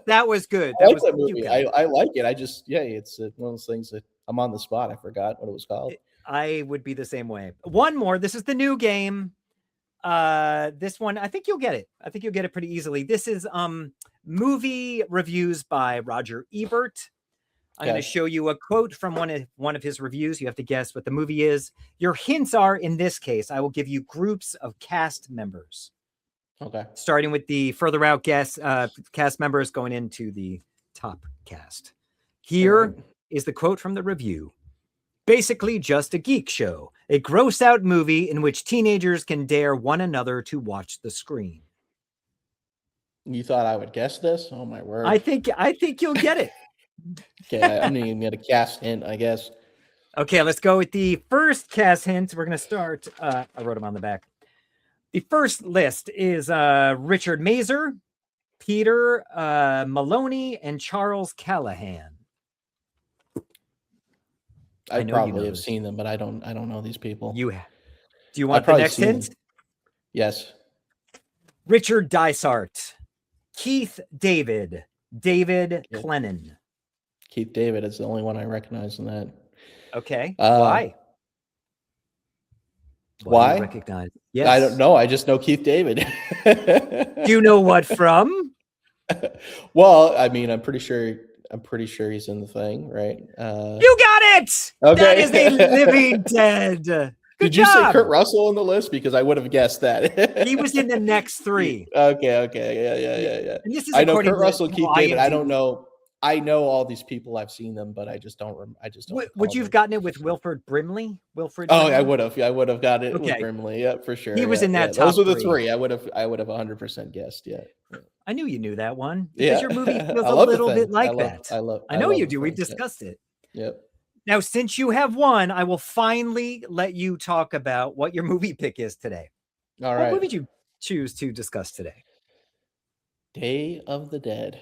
That was good. I like that movie. I like it. It's one of those things that I'm on the spot. I forgot what it was called. I would be the same way. One more. This is the new game. This one, I think you'll get it. I think you'll get it pretty easily. This is movie reviews by Roger Ebert. I'm going to show you a quote from one of his reviews. You have to guess what the movie is. Your hints are, in this case, I will give you groups of cast members. Okay. Starting with the further out cast members going into the top cast. Here is the quote from the review. Basically just a geek show, a gross out movie in which teenagers can dare one another to watch the screen. You thought I would guess this? Oh my word. I think you'll get it. Okay, I'm going to get a cast hint, I guess. Okay, let's go with the first cast hint. We're going to start. I wrote them on the back. The first list is Richard Mazer, Peter Maloney, and Charles Callahan. I probably have seen them, but I don't know these people. Do you want the next hint? Yes. Richard Dysart, Keith David Clennon. Keith David is the only one I recognize in that. Okay. Why? Why? Do you recognize? Yes. I don't know. I just know Keith David. Do you know what from? Well, I mean, I'm pretty sure he's in the thing, right? You got it. Okay. That is a living dead. Did you say Kurt Russell on the list? Because I would have guessed that. He was in the next 3. Okay. Yeah. And this is I know Kurt Russell, Keith David. I don't know. I know all these people. I've seen them, but I just don't. Would you have gotten it with Wilford Brimley? I would have. I would have got it with Brimley. Yeah, for sure. He was in that top. Those were the 3. I would have 100% guessed. Yeah. I knew you knew that one because your movie feels a little bit like that. I know you do. We've discussed it. Yep. Now, since you have won, I will finally let you talk about what your movie pick is today. All right. What movie did you choose to discuss today? Day of the Dead.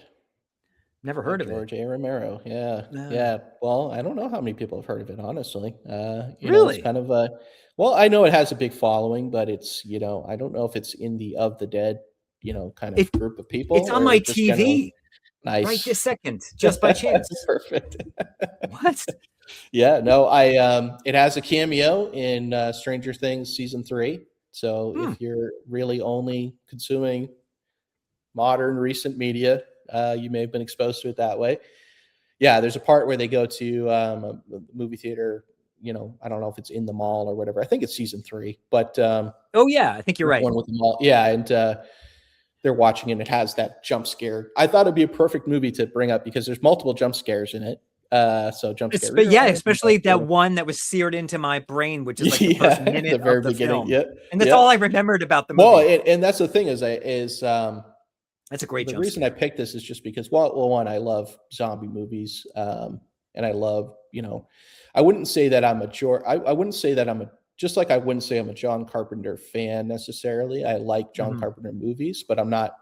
Never heard of George A. Romero. Yeah. No. Yeah. Well, I don't know how many people have heard of it, honestly. Really? It's kind of well, I know it has a big following, but it's, I don't know if it's in the Of the Dead kind of group of people? It's on or my just TV Nice. right this second, just by chance. Perfect. What? Yeah, no, it has a cameo in Stranger Things season 3. So if you're really only consuming modern recent media, you may have been exposed to it that way. Yeah, there's a part where they go to a movie theater. I don't know if it's in the mall or whatever. I think it's season 3, but oh yeah, I think you're right. One with the mall. Yeah, and they're watching it, and it has that jump scare. I thought it'd be a perfect movie to bring up because there's multiple jump scares in it. So jump scare. But yeah, especially that one that was seared into my brain, which is like the first minute the very of the beginning. film. Yeah, and that's all I remembered about the movie. Well, and that's the thing is that's a great. The reason I picked this is just because one, I love zombie movies, and I love I wouldn't say that I'm I wouldn't say that I'm just like I wouldn't say I'm a John Carpenter fan necessarily. I like John Carpenter movies, but I'm not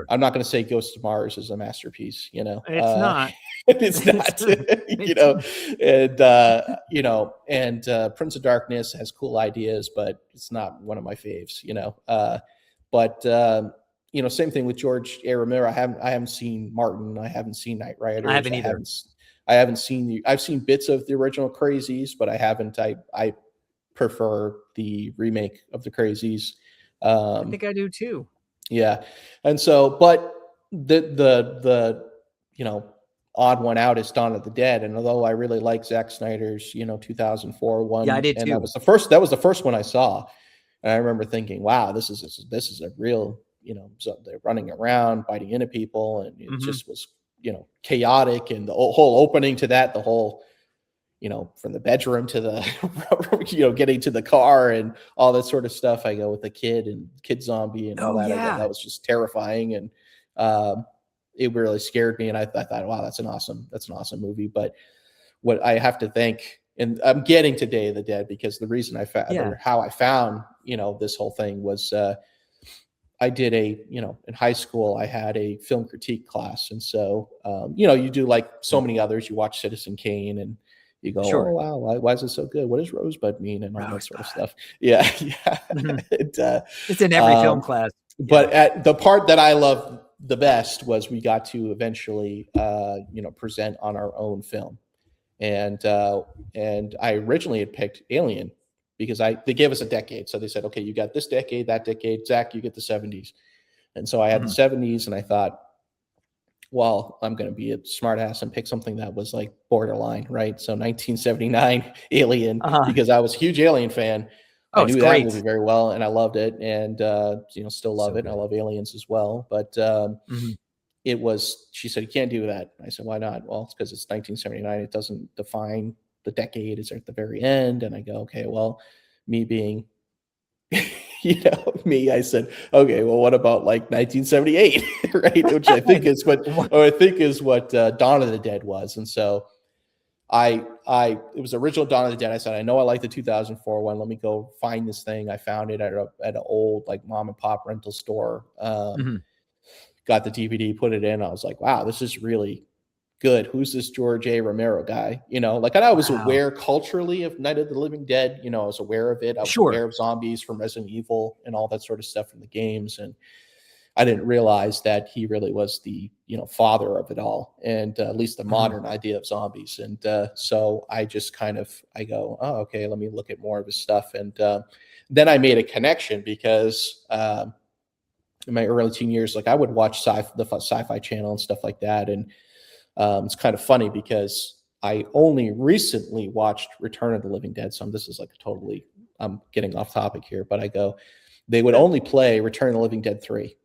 I'm not going to say Ghost of Mars is a masterpiece. It's not. It's not. And Prince of Darkness has cool ideas, but it's not one of my faves. But same thing with George A. Romero. I haven't seen Martin. I haven't seen Knight Riders. I haven't either. I've seen bits of the original Crazies, but I haven't. I prefer the remake of the Crazies. I think I do too. Yeah, and so, but the odd one out is Dawn of the Dead, and although I really like Zack Snyder's 2004 one, yeah, I did too. That was the first one I saw, and I remember thinking, wow, this is a real so they're running around biting into people, and it just was chaotic, and the whole opening to that, the whole from the bedroom to the getting to the car and all that sort of stuff. I go with the kid zombie and all that. Yeah. That was just terrifying, and it really scared me. And I thought, wow, that's an awesome movie. But what I have to thank, and I'm getting to Day of the Dead because the reason I found or how I found this whole thing was I did in high school I had a film critique class, and so you do like so many others. You watch Citizen Kane and you go, oh wow, why is it so good? What does Rosebud mean, and all that sort of stuff. Yeah. It's in every film class. But at the part that I loved the best was we got to eventually present on our own film, and I originally had picked Alien because they gave us a decade, so they said, okay, you got this decade, that decade, Zach, you get the 70s, and so I had the 70s, and I thought, well, I'm going to be a smartass and pick something that was like borderline, right? So 1979 Alien, because I was a huge Alien fan. I knew that movie very well, and I loved it, and still love it. And I love Aliens as well, but it was. She said, "You can't do that." I said, "Why not?" Well, it's because it's 1979. It doesn't define the decade. It's at the very end, and I go, "Okay, well, me being." I said, okay, well, what about like 1978, right? Which I think is what Dawn of the Dead was. And so it was original Dawn of the Dead. I said, I know I like the 2004 one. Let me go find this thing. I found it at an old like mom and pop rental store. Got the DVD, put it in. I was like, wow, this is really good. Who's this George A. Romero guy? And I was aware culturally of Night of the Living Dead. I was aware of it. I was aware of zombies from Resident Evil and all that sort of stuff from the games. And I didn't realize that he really was the, father of it all. And at least the modern idea of zombies. And so I just I go, oh, okay, let me look at more of his stuff. And then I made a connection because in my early teen years, like I would watch the Sci-Fi Channel and stuff like that. And it's kind of funny because I only recently watched Return of the Living Dead. So this is like I'm getting off topic here, but they would only play Return of the Living Dead 3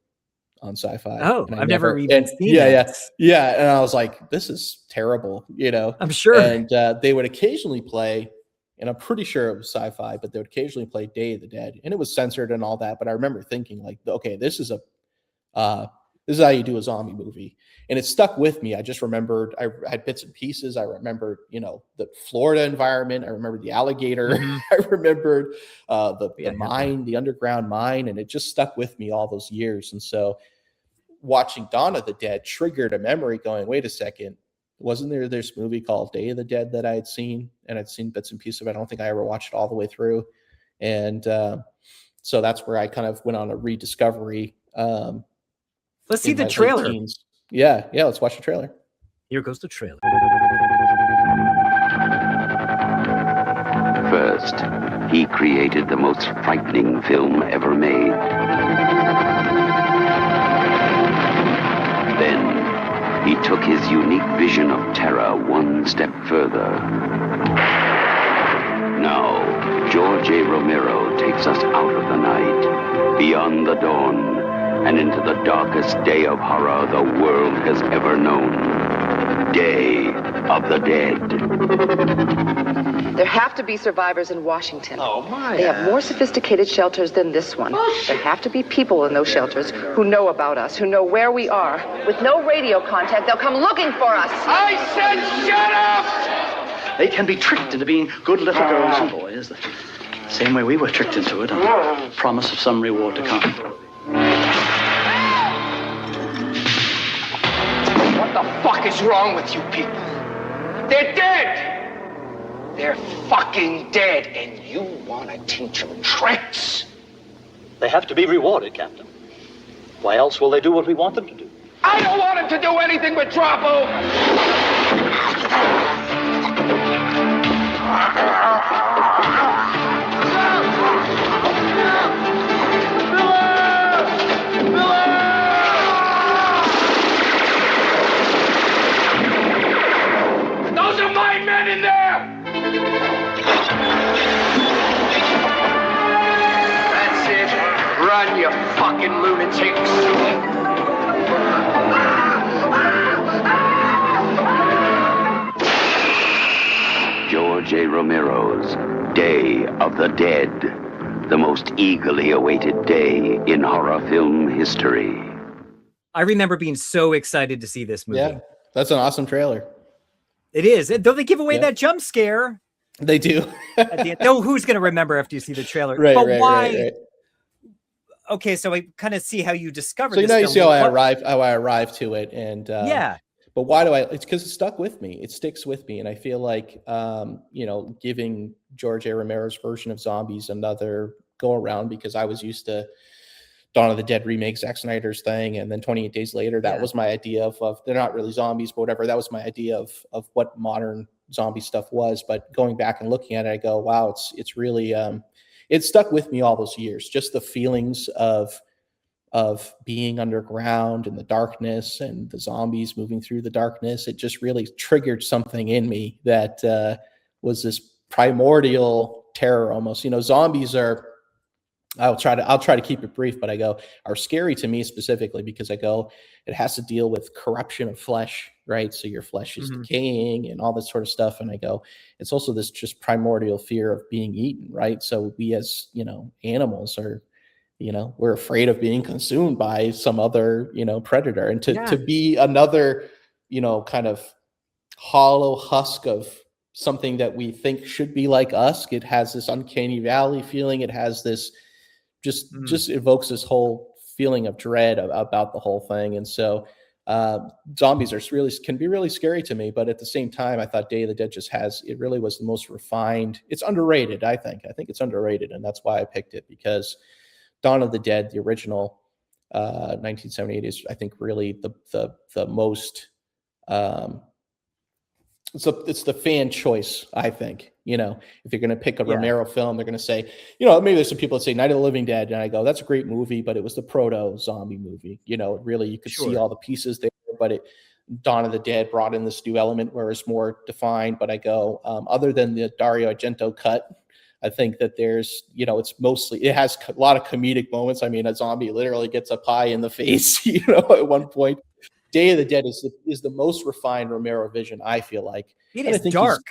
on Sci-Fi. Oh, I've never even seen that. Yeah. And I was like, this is terrible, I'm sure. And they would occasionally play, and I'm pretty sure it was Sci-Fi, but they would occasionally play Day of the Dead, and it was censored and all that. But I remember thinking like, okay, this is how you do a zombie movie. And it stuck with me. I just remembered, I had bits and pieces. I remembered, the Florida environment. I remembered the alligator. I remembered the mine, the underground mine. And it just stuck with me all those years. And so watching Dawn of the Dead triggered a memory going, wait a second, wasn't there this movie called Day of the Dead that I had seen? And I'd seen bits and pieces of it. I don't think I ever watched it all the way through. And so that's where I kind of went on a rediscovery Let's see in the my late trailer. teens. Yeah, let's watch the trailer. Here goes the trailer. First, he created the most frightening film ever made. Then, he took his unique vision of terror one step further. Now, George A. Romero takes us out of the night, beyond the dawn, and into the darkest day of horror the world has ever known. Day of the Dead. There have to be survivors in Washington. Oh, Maya. They have more sophisticated shelters than this one. There have to be people in those shelters who know about us, who know where we are. With no radio contact, they'll come looking for us. I said shut up! They can be tricked into being good little girls and boys. The same way we were tricked into it on the promise of some reward to come. What the fuck is wrong with you people? They're dead! They're fucking dead, and you want to teach them tricks? They have to be rewarded, Captain. Why else will they do what we want them to do? I don't want them to do anything but drop over! Those are my men in there! That's it. Run, you fucking lunatics. George A. Romero's Day of the Dead, the most eagerly awaited day in horror film history. I remember being so excited to see this movie. Yeah, that's an awesome trailer. It is. Though they give away that jump scare. They do. At the end. No, who's going to remember after you see the trailer? Right, but right, why? right. Okay, so I kind of see how you discovered. So this you film. see how I arrived to it, and yeah. But why do I? It's because it stuck with me. It sticks with me, and I feel like giving George A. Romero's version of zombies another go around, because I was used to Dawn of the Dead remake, Zack Snyder's thing, and then 28 Days Later. That was my idea of they're not really zombies, but whatever. That was my idea of what modern zombie stuff was. But going back and looking at it, I go, wow, it's really it stuck with me all those years. Just the feelings of being underground in the darkness and the zombies moving through the darkness. It just really triggered something in me that was this primordial terror almost. Zombies are, I'll try to keep it brief, but are scary to me specifically because it has to deal with corruption of flesh, right? So your flesh is decaying and all this sort of stuff. And it's also this just primordial fear of being eaten, right? So we as, animals are, we're afraid of being consumed by some other, predator, and to be another, kind of hollow husk of something that we think should be like us. It has this uncanny valley feeling. It has this just evokes this whole feeling of dread about the whole thing. And so zombies can be really scary to me, but at the same time, I thought Day of the Dead it really was the most refined. It's underrated. I think it's underrated. And that's why I picked it, because Dawn of the Dead, the original 1978, is, I think, really the most it's the fan choice, I think. If you're going to pick a Romero film, they're going to say, maybe there's some people that say Night of the Living Dead, and I go, that's a great movie, but it was the proto zombie movie. Really, you could see all the pieces there, but Dawn of the Dead brought in this new element where it's more defined. But I go, other than the Dario Argento cut, I think that there's, it has a lot of comedic moments. I mean, a zombie literally gets a pie in the face, at one point. Day of the Dead is the most refined Romero vision, I feel like. It is dark.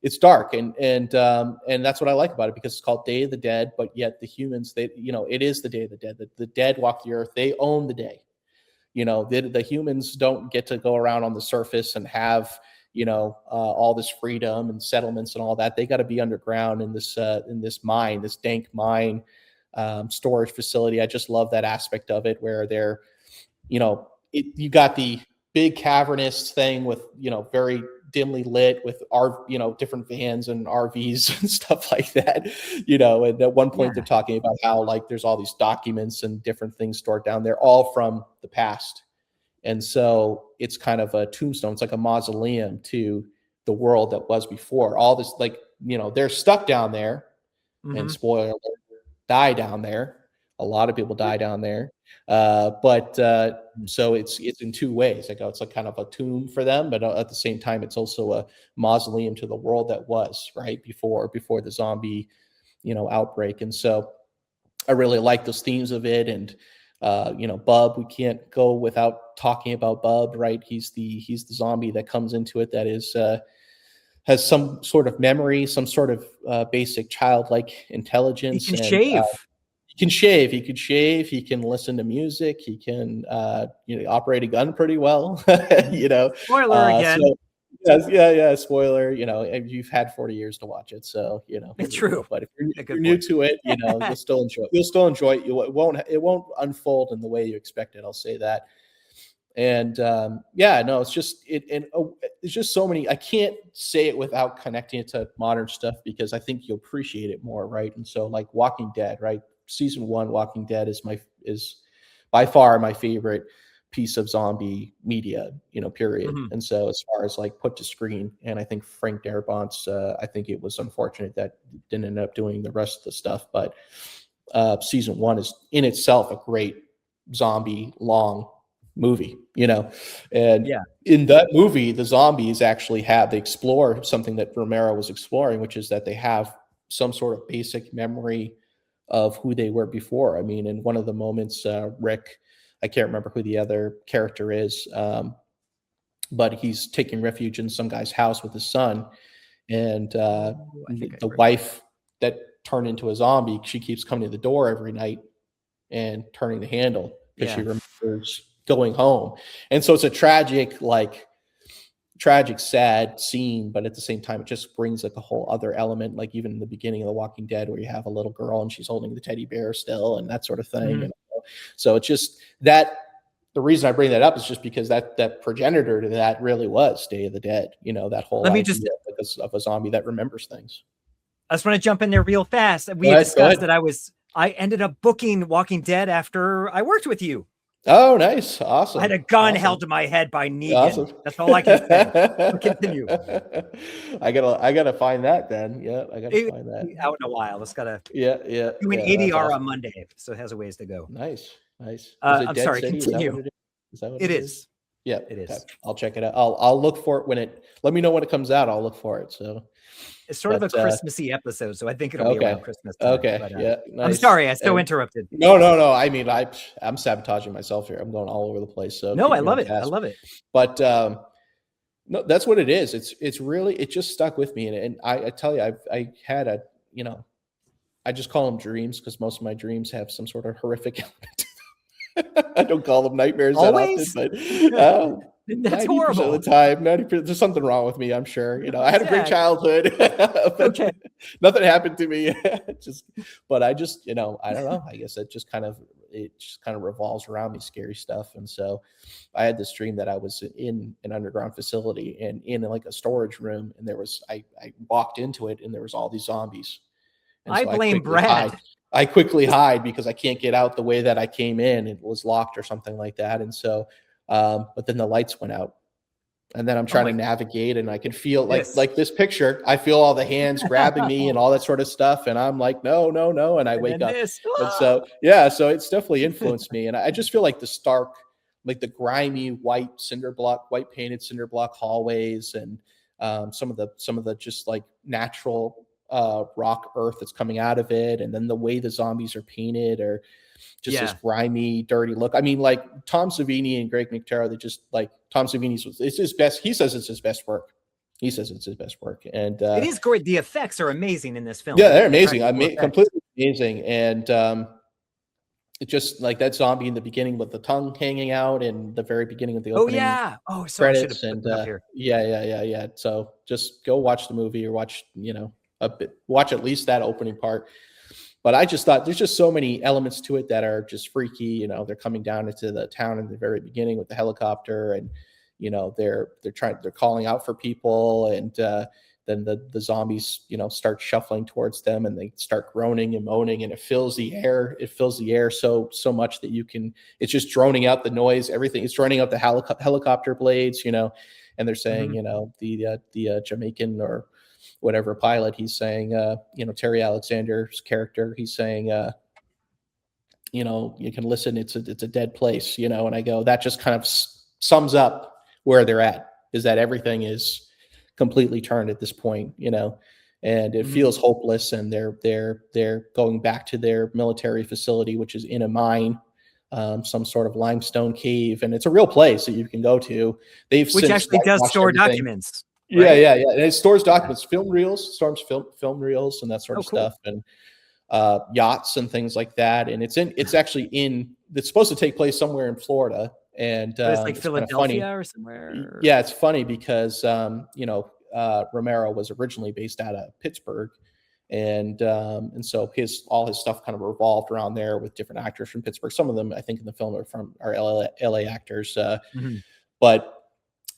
It's dark, and that's what I like about it, because it's called Day of the Dead, but yet the humans, it is the Day of the Dead. The dead walk the earth; they own the day. The humans don't get to go around on the surface and have all this freedom and settlements and all that. They got to be underground in this mine, this dank mine storage facility. I just love that aspect of it, where they're, you got the big cavernous thing with, very dimly lit with different vans and RVs and stuff like that, and at one point they're talking about how like there's all these documents and different things stored down there, all from the past. And so it's kind of a tombstone. It's like a mausoleum to the world that was before. All this, like, they're stuck down there, and spoiler alert, die down there. A lot of people die down there. So it's in two ways. Like, it's like kind of a tomb for them, but at the same time, it's also a mausoleum to the world that was right before the zombie, outbreak. And so I really like those themes of it. And Bub, we can't go without talking about Bub, right? He's the zombie that comes into it that is has some sort of memory, some sort of basic childlike intelligence. He can shave. He can shave. He could shave. He can listen to music. He can, operate a gun pretty well. Spoiler again. So, spoiler. You've had 40 years to watch it, so it's true. But if you're new to it, you'll still enjoy. You'll still enjoy it. It won't unfold in the way you expect it. I'll say that. And it's just it's just so many. I can't say it without connecting it to modern stuff because I think you'll appreciate it more, right? And so, like Walking Dead, right? Season 1, Walking Dead is by far my favorite piece of zombie media, period. And so as far as like put to screen, and I think Frank Darabont's, I think it was unfortunate that didn't end up doing the rest of the stuff, but season 1 is in itself a great zombie long movie, and in that movie, the zombies actually they explore something that Romero was exploring, which is that they have some sort of basic memory of who they were before. I mean, in one of the moments, Rick, I can't remember who the other character is, but he's taking refuge in some guy's house with his son, and the wife that turned into a zombie, she keeps coming to the door every night and turning the handle because she remembers going home. And so it's a tragic, sad scene, but at the same time, it just brings like a whole other element, like even in the beginning of The Walking Dead, where you have a little girl and she's holding the teddy bear still and that sort of thing. So it's just that the reason I bring that up is just because that progenitor to that really was Day of the Dead, that whole idea of a zombie that remembers things. I just want to jump in there real fast. We discussed that I ended up booking Walking Dead after I worked with you. Oh, nice. Awesome. I had a gun held to my head by Negan. Awesome. That's all I can say. Continue. I gotta find that then. Yeah, I gotta find that. Out in a while. It's gotta do an ADR on Monday, so it has a ways to go. Nice. I'm sorry, continue. Is that what it is? Yeah, it is. Okay. I'll check it out. I'll look for it let me know when it comes out. I'll look for it. So it's sort of a Christmassy episode, so I think it'll be around Christmas time. Okay. But, nice. I'm sorry, I so interrupted. No. I mean, I'm sabotaging myself here. I'm going all over the place. So no, I love it. I love it. But no, that's what it is. It's really, it just stuck with me. And I tell you, I had I just call them dreams because most of my dreams have some sort of horrific element to them. I don't call them nightmares Always? that often, but that's horrible. Of the time, 90%, there's something wrong with me, I'm sure. I had a great childhood, but nothing happened to me. But I just, I don't know. I guess it just kind of revolves around me, scary stuff. And so I had this dream that I was in an underground facility and in like a storage room, and I walked into it and there was all these zombies. And I blame Brad. I quickly hide because I can't get out the way that I came in. It was locked or something like that. And so, but then the lights went out, and then I'm trying to navigate, and I can feel like this picture. I feel all the hands grabbing me and all that sort of stuff. And I'm like, no. And I wake up. And so, so it's definitely influenced me. And I just feel like the stark, like the grimy white painted cinder block hallways, and some of the just like natural rock earth that's coming out of it, and then the way the zombies are painted, or just this grimy, dirty look. I mean, like Tom Savini and Greg McTerra, they just like Tom Savini's. It's his best. He says it's his best work. And it is great. The effects are amazing in this film. Yeah, they're amazing. Completely amazing. And it's just like that zombie in the beginning with the tongue hanging out, and the very beginning of the opening. Credits. And yeah. So just go watch the movie, or watch watch at least that opening part. But I just thought there's just so many elements to it that are just freaky. They're coming down into the town in the very beginning with the helicopter, and they're calling out for people, and then the zombies, start shuffling towards them, and they start groaning and moaning, and it fills the air. It fills the air so much that it's just droning out the noise, everything. It's droning out the helicopter blades, and they're saying, the Jamaican or whatever pilot, he's saying, Terry Alexander's character, he's saying, you can listen, it's a dead place, and I go, that just kind of sums up where they're at, is that everything is completely turned at this point, and it feels hopeless, and they're going back to their military facility, which is in a mine, some sort of limestone cave, and it's a real place that you can go to. Which actually does store documents. Right? Yeah. And it stores documents, film reels, film reels, and that sort of stuff, and yachts and things like that. And it's supposed to take place somewhere in Florida. And but it's like Philadelphia or somewhere. Yeah, it's funny because Romero was originally based out of Pittsburgh, and so all his stuff kind of revolved around there with different actors from Pittsburgh. Some of them, I think, in the film are LA actors. But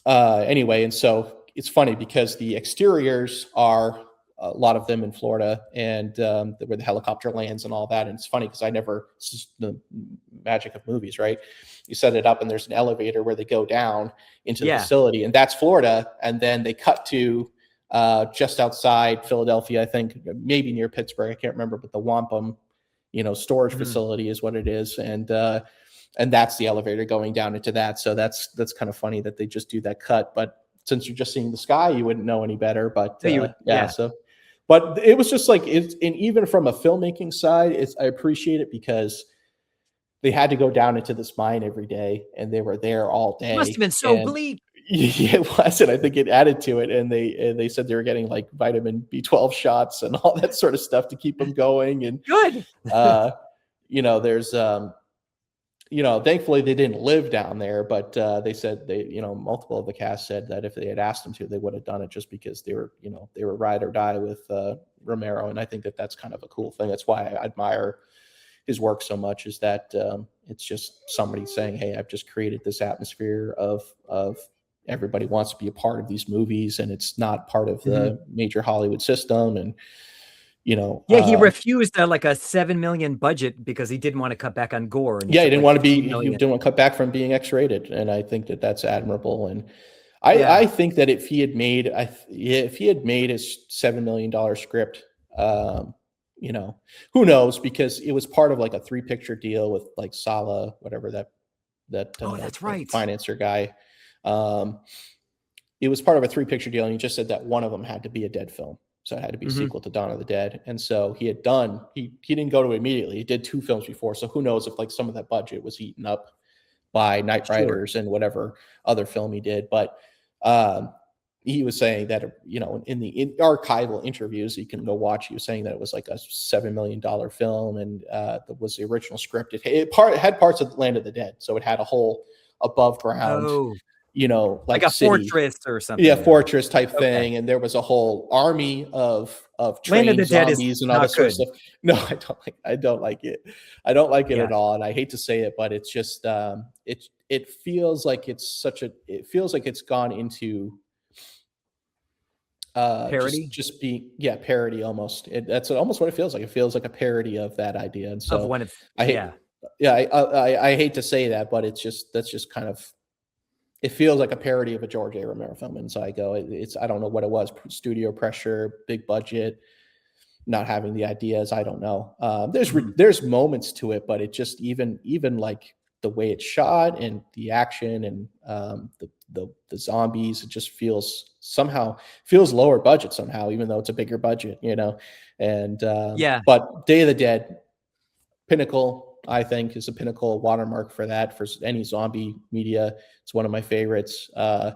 anyway, and so it's funny because the exteriors are a lot of them in Florida, and where the helicopter lands and all that. And it's funny because this is the magic of movies, right? You set it up and there's an elevator where they go down into the facility, and that's Florida. And then they cut to just outside Philadelphia, I think, maybe near Pittsburgh, I can't remember, but the wampum, storage facility is what it is. And that's the elevator going down into that. So that's kind of funny that they just do that cut. But since you're just seeing the sky, you wouldn't know any better. But but it was just like, and even from a filmmaking side, I appreciate it because they had to go down into this mine every day, and they were there all day. It must have been so bleak. Yeah, it was, and I think it added to it. And they said they were getting like vitamin B12 shots and all that sort of stuff to keep them going. And good, there's thankfully they didn't live down there, but they said multiple of the cast said that if they had asked them to, they would have done it, just because they were ride or die with Romero. And I think that's kind of a cool thing. That's why I admire his work so much, is that it's just somebody saying, hey, I've just created this atmosphere of everybody wants to be a part of these movies, and it's not part of the major Hollywood system. And he refused like a $7 million budget because he didn't want to cut back on gore. And he didn't want to cut back from being X-rated. And I think that's admirable. And I think that if he had made a $7 million script, who knows, because it was part of like a 3-picture deal with like Sala, whatever that that's right, financer guy. It was part of a 3-picture deal, and he just said that one of them had to be a dead film. So it had to be a sequel to Dawn of the Dead. And so he didn't go to it immediately. He did 2 films before. So who knows if like some of that budget was eaten up by Night Riders and whatever other film he did. But he was saying that, in the archival interviews you can go watch, he was saying that it was like a $7 million film. And that was the original script. It had parts of Land of the Dead. So it had a whole above ground, like a city. Fortress or something. Yeah, fortress type thing. And there was a whole army of trained zombies and all that sort of stuff. No, I don't like it. I don't like it at all. And I hate to say it, but it's just it feels like it's gone into parody. Just being parody almost. That's almost what it feels like. It feels like a parody of that idea. And so I hate to say that, but that's just kind of, it feels like a parody of a George A. Romero film. And so I go, I don't know what it was, studio pressure, big budget, not having the ideas. I don't know. There's moments to it, but it just, even like the way it's shot and the action and the zombies, it just feels lower budget somehow, even though it's a bigger budget, and but Day of the Dead, pinnacle, I think, is a pinnacle watermark for that, for any zombie media. It's one of my favorites. And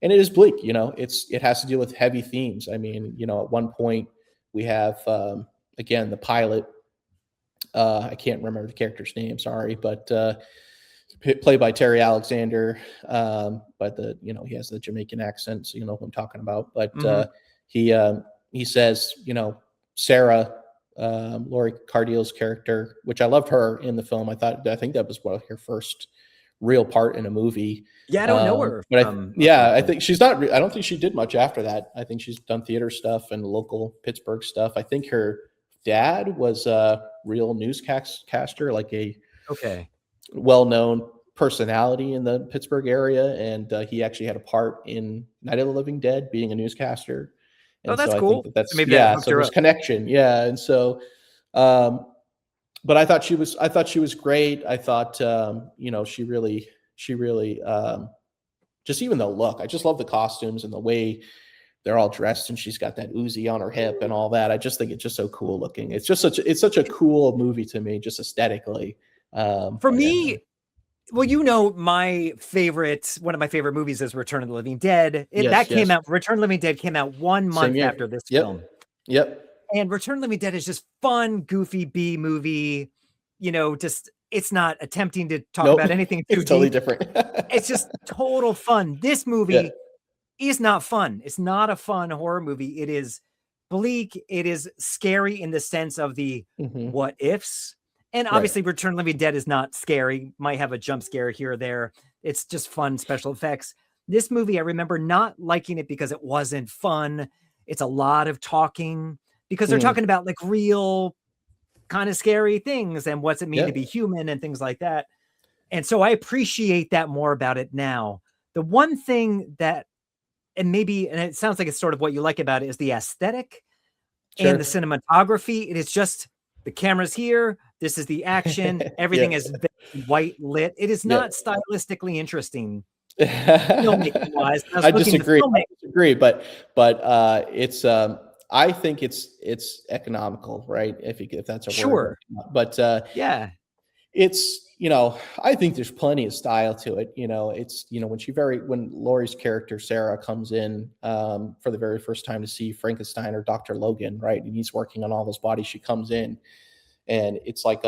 it is bleak, it has to deal with heavy themes. I mean, at one point we have, again, the pilot, I can't remember the character's name, sorry, but played by Terry Alexander, but he has the Jamaican accent, so you know who I'm talking about. But he says, Sarah, Laurie Cardille's character, which I loved her in the film. I think that was her first real part in a movie. Yeah, I don't know her. But I think she's not. I don't think she did much after that. I think she's done theater stuff and local Pittsburgh stuff. I think her dad was a real newscaster, like a well-known personality in the Pittsburgh area, and he actually had a part in Night of the Living Dead, being a newscaster. And that's so cool. I think that's Maybe so there's connection, and so. But I thought she was great. I thought she really just even the look. I just love the costumes and the way they're all dressed, and she's got that Uzi on her hip and all that. I just think it's just so cool looking. It's such a cool movie to me, just aesthetically. For me, well, my favorite, one of my favorite movies is Return of the Living Dead. Came out. Return of the Living Dead came out 1 month after this film. Yep. And Return of the Living Dead is just fun, goofy B movie. Just it's not attempting to talk about anything too totally deep. Different. It's just total fun. This movie is not fun. It's not a fun horror movie. It is bleak. It is scary in the sense of the what ifs. And obviously Return of the Living Dead is not scary. Might have a jump scare here or there. It's just fun special effects. This movie, I remember not liking it because it wasn't fun. It's a lot of talking. Because they're talking about like real kind of scary things and what's it mean to be human and things like that. And so I appreciate that more about it now. The one thing that, and it sounds like it's sort of what you like about it, is the aesthetic and the cinematography. It is just the camera's here. This is the action. Everything is very white lit. It is not stylistically interesting. Filmmaking wise. I disagree. But it's, I think it's economical, right? If that's a word. But it's, I think there's plenty of style to it. It's, when Laurie's character, Sarah, comes in for the very first time to see Frankenstein or Dr. Logan, right? And he's working on all those bodies. She comes in and it's like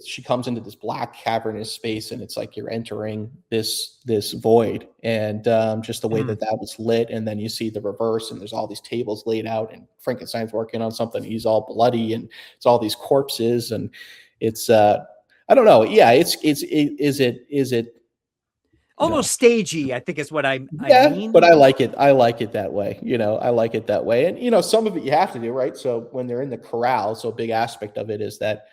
she comes into this black cavernous space, and it's like you're entering this void, and just the way that was lit. And then you see the reverse, and there's all these tables laid out, and Frankenstein's working on something. He's all bloody, and it's all these corpses, and it's I don't know. Yeah, is it almost stagey? I think is what I mean. But I like it. I like it that way. I like it that way. And some of it you have to do, right? So when they're in the corral, so a big aspect of it is that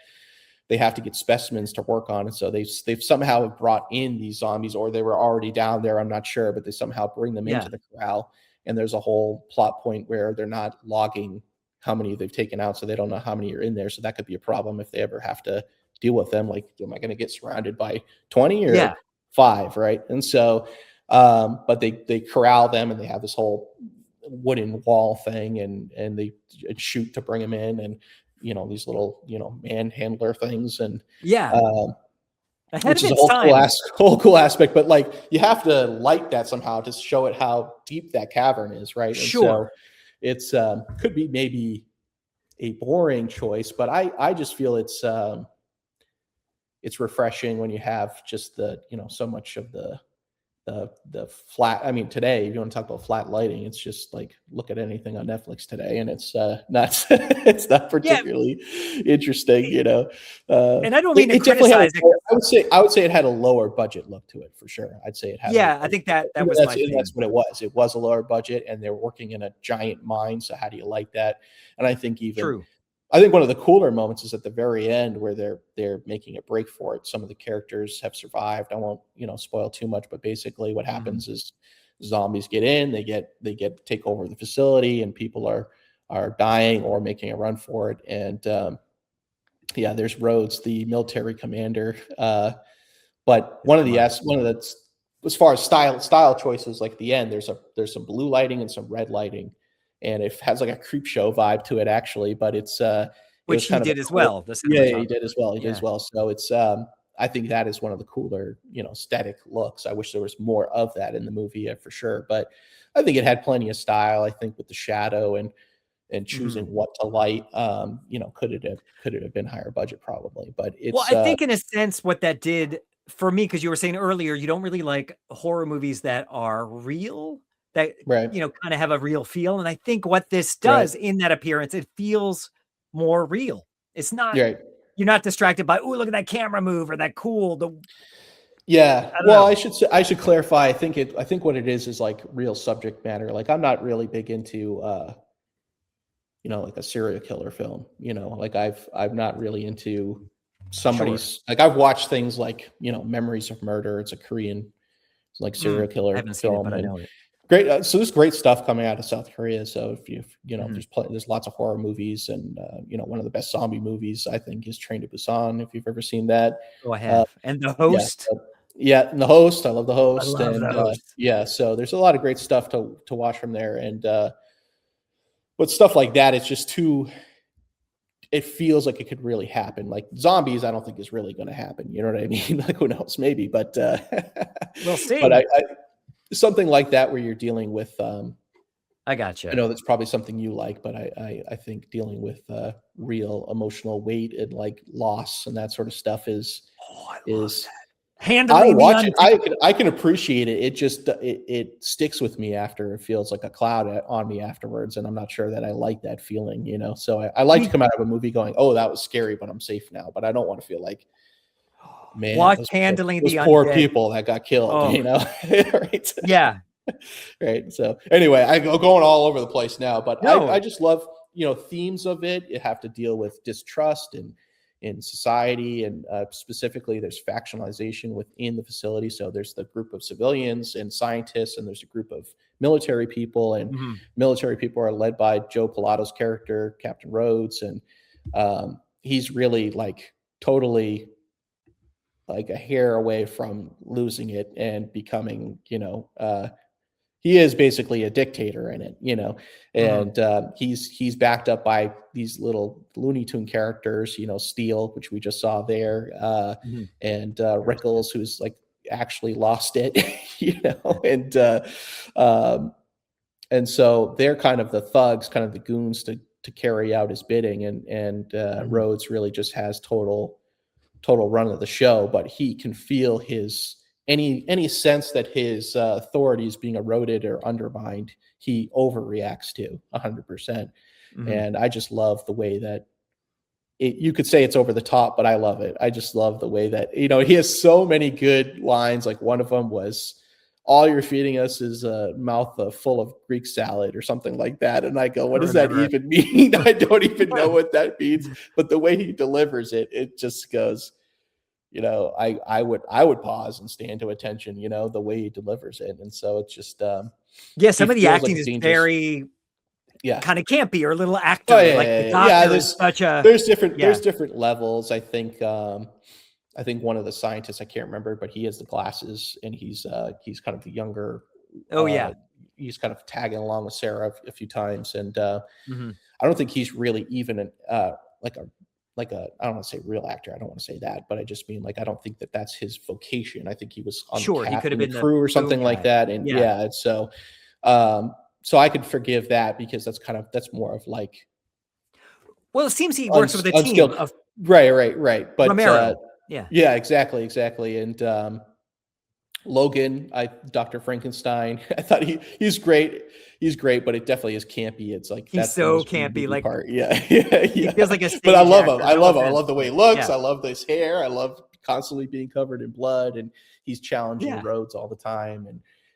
they have to get specimens to work on. And so they've somehow brought in these zombies, or they were already down there. I'm not sure, but they somehow bring them into the corral. And there's a whole plot point where they're not logging how many they've taken out. So they don't know how many are in there. So that could be a problem if they ever have to deal with them. Like, am I going to get surrounded by 20 or 5? Right. And so, but they corral them, and they have this whole wooden wall thing, and they shoot to bring them in, and these little, manhandler things, and which is a whole cool aspect. But like, you have to light that somehow to show it how deep that cavern is, right? Sure. And so it's could be maybe a boring choice, but I just feel it's refreshing when you have just the so much of the flat. I mean, today, if you want to talk about flat lighting, it's just like, look at anything on Netflix today, and it's not it's not particularly interesting, And I don't mean to criticize it. I would say it had a lower budget look to it, for sure. I'd say it had. I think that was my thing. That's what it was. It was a lower budget, and they're working in a giant mine. So how do you like that? And I think I think one of the cooler moments is at the very end, where they're making a break for it. Some of the characters have survived. I won't, spoil too much, but basically what happens is zombies get in, they take over the facility, and people are dying or making a run for it. And there's Rhodes, the military commander. But one of the as far as style choices, like the end, there's some blue lighting and some red lighting. And it has like a creep show vibe to it, actually, but it's which he did as well. He did as well. He did as well. So it's I think that is one of the cooler, aesthetic looks. I wish there was more of that in the movie, for sure. But I think it had plenty of style. I think with the shadow and choosing what to light, could it have been higher budget, probably. But it's I think in a sense what that did for me, because you were saying earlier you don't really like horror movies that are real, that kind of have a real feel. And I think what this does in that appearance, it feels more real. It's not you're not distracted by, oh, look at that camera move, or that cool Yeah. I don't Well, know. I should clarify. I think what it is like real subject matter. Like I'm not really big into like a serial killer film. Like I'm not really into somebody's like I've watched things like, Memories of Murder. It's a Korean like serial I killer haven't seen it, film, but I and know it. great. So there's great stuff coming out of South Korea. So if Mhm. there's lots of horror movies, and one of the best zombie movies I think is Train to Busan. If you've ever seen that, Oh, I uh, have. And The yeah, Host. yeah, and The Host. I love The I Host, love The and Host. yeah. So there's a lot of great stuff to watch from there, and but stuff like that, it's just too. It feels like it could really happen. Like zombies, I don't think is really going to happen. You know what I mean? Like who knows? Maybe, but We'll see. but I something like that where you're dealing with I gotcha. I know that's probably something you like, but I think dealing with real emotional weight and like loss and that sort of stuff is Handling I watch the it. I can appreciate it. It just it sticks with me after. It feels like a cloud on me afterwards, and I'm not sure that I like that feeling. So I like to come out of a movie going, "Oh, that was scary, but I'm safe now." But I don't want to feel like, man, Watch Handling those the poor Undead. people that got killed. Oh. Right? Yeah. Right. So anyway, I go going all over the place now, but No. I just love, themes of it. You have to deal with distrust and in society, and specifically there's factionalization within the facility. So there's the group of civilians and scientists, and there's a group of military people, and military people are led by Joe Pilato's character, Captain Rhodes. And he's really like totally like a hair away from losing it and becoming, he is basically a dictator in it, and he's backed up by these little Looney Tune characters, Steel, which we just saw there, and Rickles, who's like actually lost it, and so they're kind of the thugs, kind of the goons to carry out his bidding, and Rhodes really just has total run of the show, but he can feel his any sense that his authority is being eroded or undermined, he overreacts to 100%. And I just love the way that you could say it's over the top, but I love it. I just love the way that, he has so many good lines. Like one of them was, "All you're feeding us is a mouth full of Greek salad," or something like that. And I go, what does that even mean? I don't even know what that means. But the way he delivers it, it just goes, I would pause and stand to attention, the way he delivers it. And so it's just, some of the acting is very kind of campy or a little actor. The doctor is such a, there's different levels. I think one of the scientists, I can't remember, but he has the glasses, and he's kind of the younger. He's kind of tagging along with Sarah a few times, and I don't think he's really even I don't want to say real actor. I don't want to say that, but I just mean I don't think that that's his vocation. I think he was on he could have been the crew or something like that. And and so I could forgive that, because that's more of like. Well, it seems he works with a team of right. But Romero. Exactly. And Logan, Dr. Frankenstein, I thought he's great. He's great, but it definitely is campy. It's like he's that's so campy, like part. Yeah. He feels like a stage but I love actor. him. I love the way he looks. Yeah. I love this hair. I love constantly being covered in blood, and he's challenging Rhodes all the time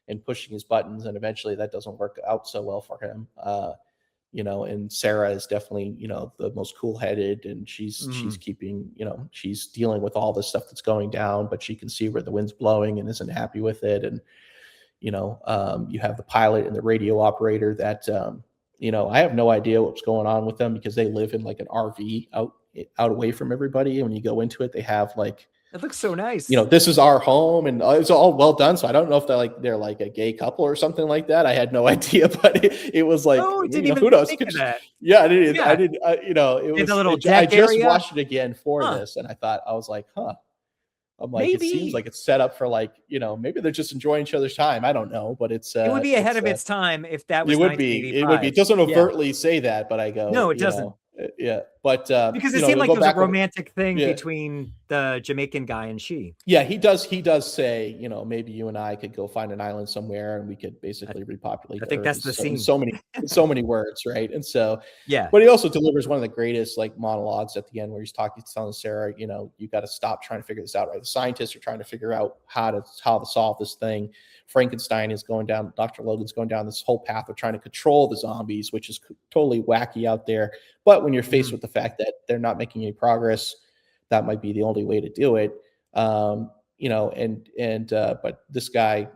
and pushing his buttons, and eventually that doesn't work out so well for him. And Sarah is definitely, the most cool-headed, and she's keeping, she's dealing with all this stuff that's going down, but she can see where the wind's blowing and isn't happy with it. And, you have the pilot and the radio operator that, I have no idea what's going on with them, because they live in like an RV out away from everybody. And when you go into it, they have like, it looks so nice. This is our home, and it's all well done. So I don't know if they're like a gay couple or something like that. I had no idea, but it was like, who knows? Think of that. Yeah, I didn't. It was a little I just area? watched it again for this, and I was like, I'm like, maybe. It seems like it's set up for like, maybe they're just enjoying each other's time. I don't know, but it would be ahead of its time if that was. It would be. It doesn't overtly say that, but I go, no, it doesn't. Yeah, But because it seemed like there was a romantic thing between the Jamaican guy and she. Yeah, he does say, maybe you and I could go find an island somewhere and we could basically repopulate. I think that's the scene. So many words, right? And so, yeah. But he also delivers one of the greatest like monologues at the end where he's telling Sarah, you got to stop trying to figure this out, right? The scientists are trying to figure out how to solve this thing. Frankenstein is going down, Dr. Logan's going down this whole path of trying to control the zombies, which is totally wacky out there. But when you're faced with the fact that they're not making any progress, that might be the only way to do it. But this guy,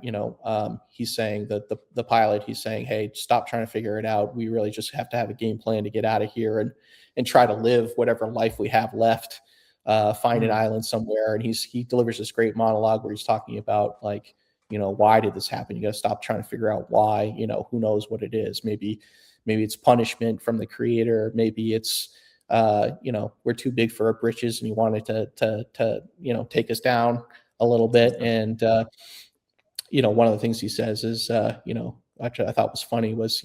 he's saying that the pilot, he's saying, hey, stop trying to figure it out. We really just have to have a game plan to get out of here and try to live whatever life we have left, find an island somewhere. And he delivers this great monologue where he's talking about like, why did this happen? You got to stop trying to figure out why, who knows what it is. Maybe it's punishment from the creator. Maybe it's, we're too big for our britches and he wanted to take us down a little bit. And, one of the things he says is, actually I thought was funny was,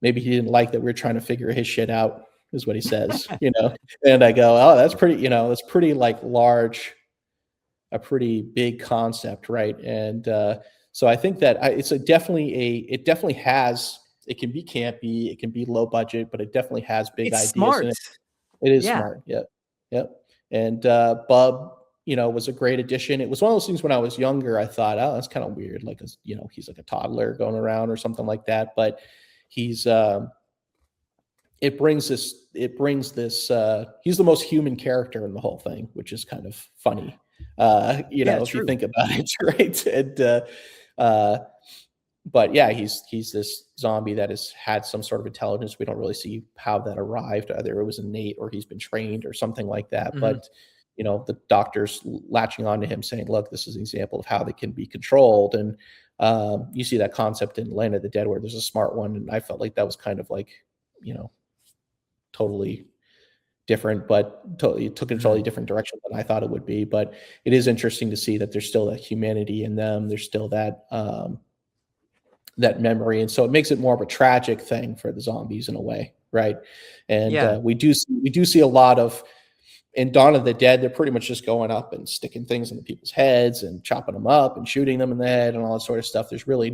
maybe he didn't like that we were trying to figure his shit out is what he says, and I go, oh, that's pretty, that's pretty like large, a pretty big concept. Right. And, so I think that it definitely has, it can be campy, it can be low budget, but it definitely has big ideas. Smart. It is smart. Yep. And Bub, was a great addition. It was one of those things when I was younger, I thought, oh, that's kind of weird. Like, he's like a toddler going around or something like that. But he's, it brings this, he's the most human character in the whole thing, which is kind of funny. If you think about it, right? And, but yeah, he's this zombie that has had some sort of intelligence. We don't really see how that arrived. Either it was innate or he's been trained or something like that. Mm-hmm. But, the doctor's latching on to him saying, look, this is an example of how they can be controlled. And you see that concept in Land of the Dead where there's a smart one. And I felt like that was kind of like, totally different, but it took a totally different direction than I thought it would be. But it is interesting to see that there's still that humanity in them. There's still that, that memory. And so it makes it more of a tragic thing for the zombies in a way. Right. And we do see a lot of, in Dawn of the Dead, they're pretty much just going up and sticking things into people's heads and chopping them up and shooting them in the head and all that sort of stuff. There's very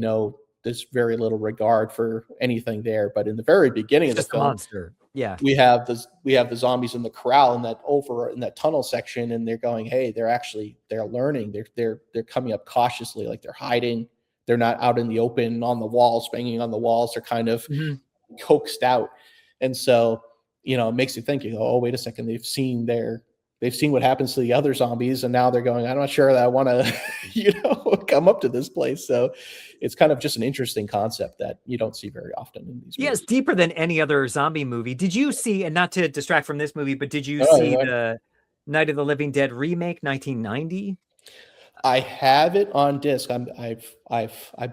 little regard for anything there. But in the very beginning of the film, monster. Yeah. We have the zombies in the corral in that tunnel section, and they're going, hey, they're learning. They're coming up cautiously, like they're hiding. They're not out in the open on the walls, banging on the walls. They're kind of coaxed out. And so, it makes you think, oh, wait a second. They've seen what happens to the other zombies. And now they're going, I'm not sure that I want to, come up to this place. So it's kind of just an interesting concept that you don't see very often in these movies. It's deeper than any other zombie movie. Did you see, and not to distract from this movie, but did you see the Night of the Living Dead remake, 1990? I have it on disc. I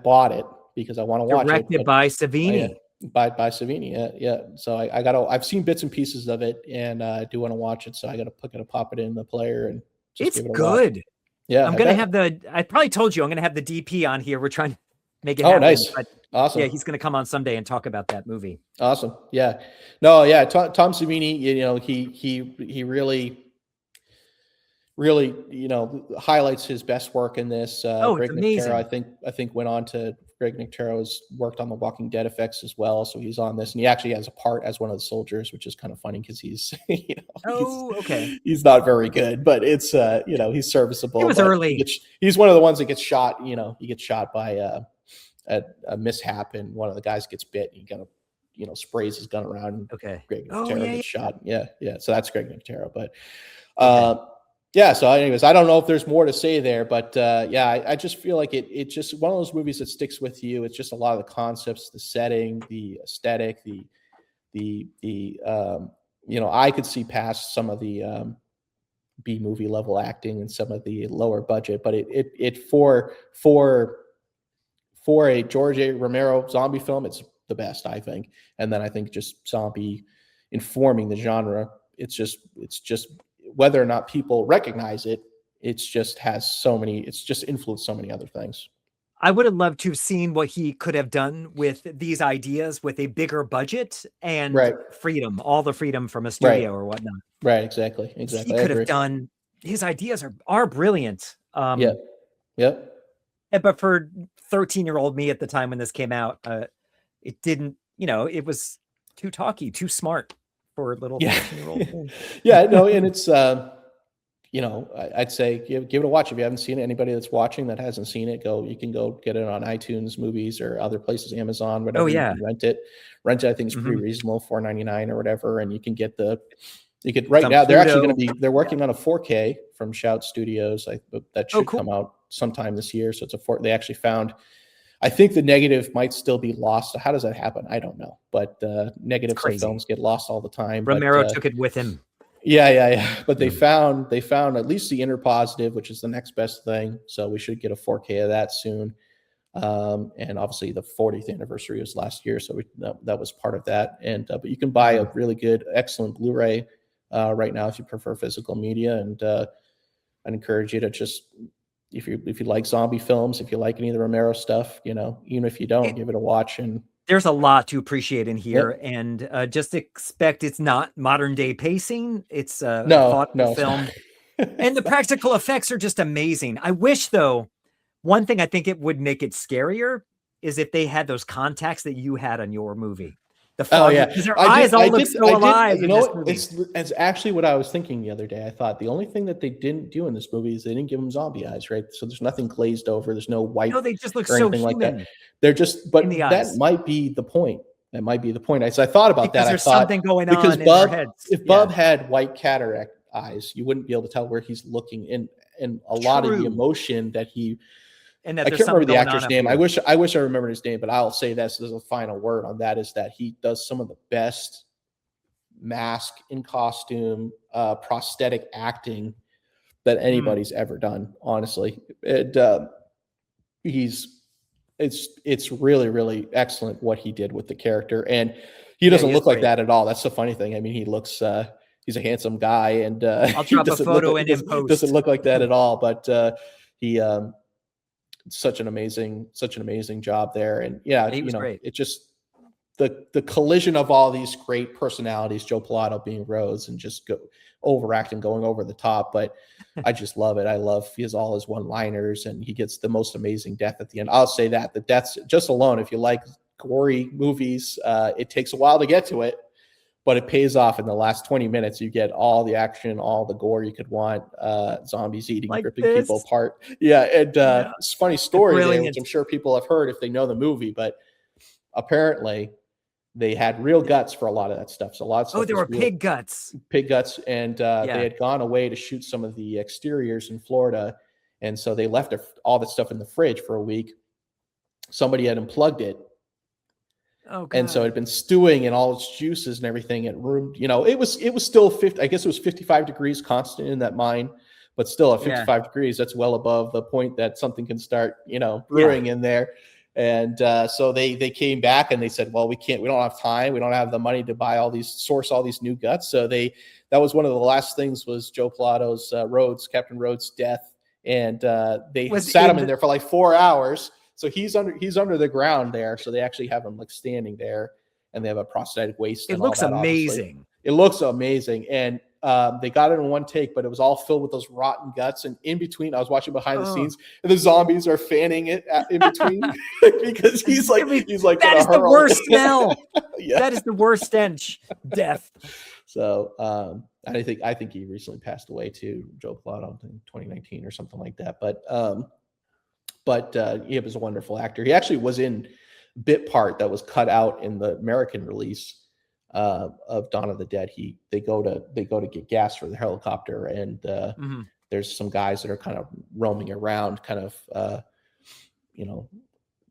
bought it because I want to watch it. Directed by Savini. By Savini, yeah. So I've seen bits and pieces of it, and I do want to watch it. So I got to pop it in the player and just give it a good. Watch. Yeah, I'm gonna have I probably told you I'm gonna have the DP on here. We're trying to make it happen. Nice, but awesome. Yeah, he's gonna come on someday and talk about that movie. Awesome. Yeah, no, yeah. Tom Savini, he really, highlights his best work in this. Greg Nicotero, I think went on to. Greg Nictero's worked on the Walking Dead effects as well, so he's on this, and he actually has a part as one of the soldiers, which is kind of funny because he's, he's not very good, but it's, he's serviceable. It was early. He's one of the ones that gets shot. He gets shot by a mishap, and one of the guys gets bit, and he kind of, sprays his gun around. And Greg Nicotero gets shot. Yeah. So that's Greg Nicotero, but. Yeah. So anyways, I don't know if there's more to say there, but I just feel like it's just one of those movies that sticks with you. It's just a lot of the concepts, the setting, the aesthetic, I could see past some of the B movie level acting and some of the lower budget, but it for a George A. Romero zombie film, it's the best, I think. And then I think just zombie informing the genre, it's just whether or not people recognize it, it's just influenced so many other things. I would have loved to have seen what he could have done with these ideas with a bigger budget and freedom, all the freedom from a studio or whatnot. Right, exactly. He could have done. His ideas are brilliant. Yep. But for 13-year-old me at the time when this came out, it didn't. It was too talky, too smart for a little 13-year-old. Yeah, no, and it's. I'd say give it a watch if you haven't seen it. Anybody that's watching that hasn't seen it, you can go get it on iTunes Movies or other places, Amazon, whatever. Oh yeah, you can rent it. I think it's pretty reasonable, $4.99 or whatever, and you can get right now. They're actually they're working on a 4K from Shout Studios. That should come out sometime this year. So they actually found. I think the negative might still be lost. So how does that happen? I don't know, but negatives of films get lost all the time. Romero took it with him. Yeah. But they found at least the inner positive, which is the next best thing. So we should get a 4K of that soon. And obviously the 40th anniversary was last year, so that was part of that. And but you can buy a really good, excellent Blu-ray right now if you prefer physical media. And I'd encourage you to just if you like zombie films, if you like any of the Romero stuff, even if you don't, give it a watch. And there's a lot to appreciate in here, and just expect it's not modern day pacing. It's a thoughtful film, and the practical effects are just amazing. I wish, though, one thing I think it would make it scarier is if they had those contacts that you had on your movie. The fog, because their eyes all look so alive. It's actually what I was thinking the other day. I thought the only thing that they didn't do in this movie is they didn't give them zombie eyes, right? So there's nothing glazed over. There's no white. No, they just look so human. Like that. They're just, but that might be the point. That might be the point. As I thought about that, there's something going on because in their heads. If Bub had white cataract eyes, you wouldn't be able to tell where he's looking. And a lot of the emotion that he. And I can't remember the actor's name. I wish I remembered his name, but I'll say this as a final word on that is that he does some of the best mask in costume, prosthetic acting that anybody's ever done. Honestly, it's really, really excellent what he did with the character, and he doesn't look like that at all. That's the funny thing. I mean, he looks. He's a handsome guy, and I'll drop a photo in post. Doesn't look like that at all, but he. Such an amazing job there. And great. It just the collision of all these great personalities, Joe Pilato being Rose and just overacting, going over the top. But I just love it. He has all his one-liners and he gets the most amazing death at the end. I'll say that the deaths just alone, if you like gory movies, it takes a while to get to it, but it pays off in the last 20 minutes. You get all the action, all the gore you could want, zombies eating, ripping people apart. Yeah. And it's a funny story there, which I'm sure people have heard if they know the movie, but apparently they had real guts for a lot of that stuff. So a lot of stuff. Oh, there were pig guts. And they had gone away to shoot some of the exteriors in Florida. And so they left all that stuff in the fridge for a week. Somebody had unplugged it. Oh, God. And so it had been stewing in all its juices and everything. It was still 50. I guess it was 55 degrees constant in that mine, but still at 55 degrees, that's well above the point that something can start, brewing in there. And so they came back and they said, well, we don't have time. We don't have the money to source all these new guts. So that was one of the last things was Joe Pilato's Captain Rhodes' death. And they sat him in there for like 4 hours. So he's under the ground there. So they actually have him like standing there, and they have a prosthetic waist. It looks amazing. It looks amazing, and they got it in one take, but it was all filled with those rotten guts. And in between, I was watching behind the scenes, and the zombies are fanning it in between because he's like that is the worst smell. That is the worst stench. Death. So I think he recently passed away too, Joe Pilato, in 2019 or something like that. But he was a wonderful actor. He actually was in bit part that was cut out in the American release of Dawn of the Dead. They go to get gas for the helicopter, and there's some guys that are kind of roaming around, kind of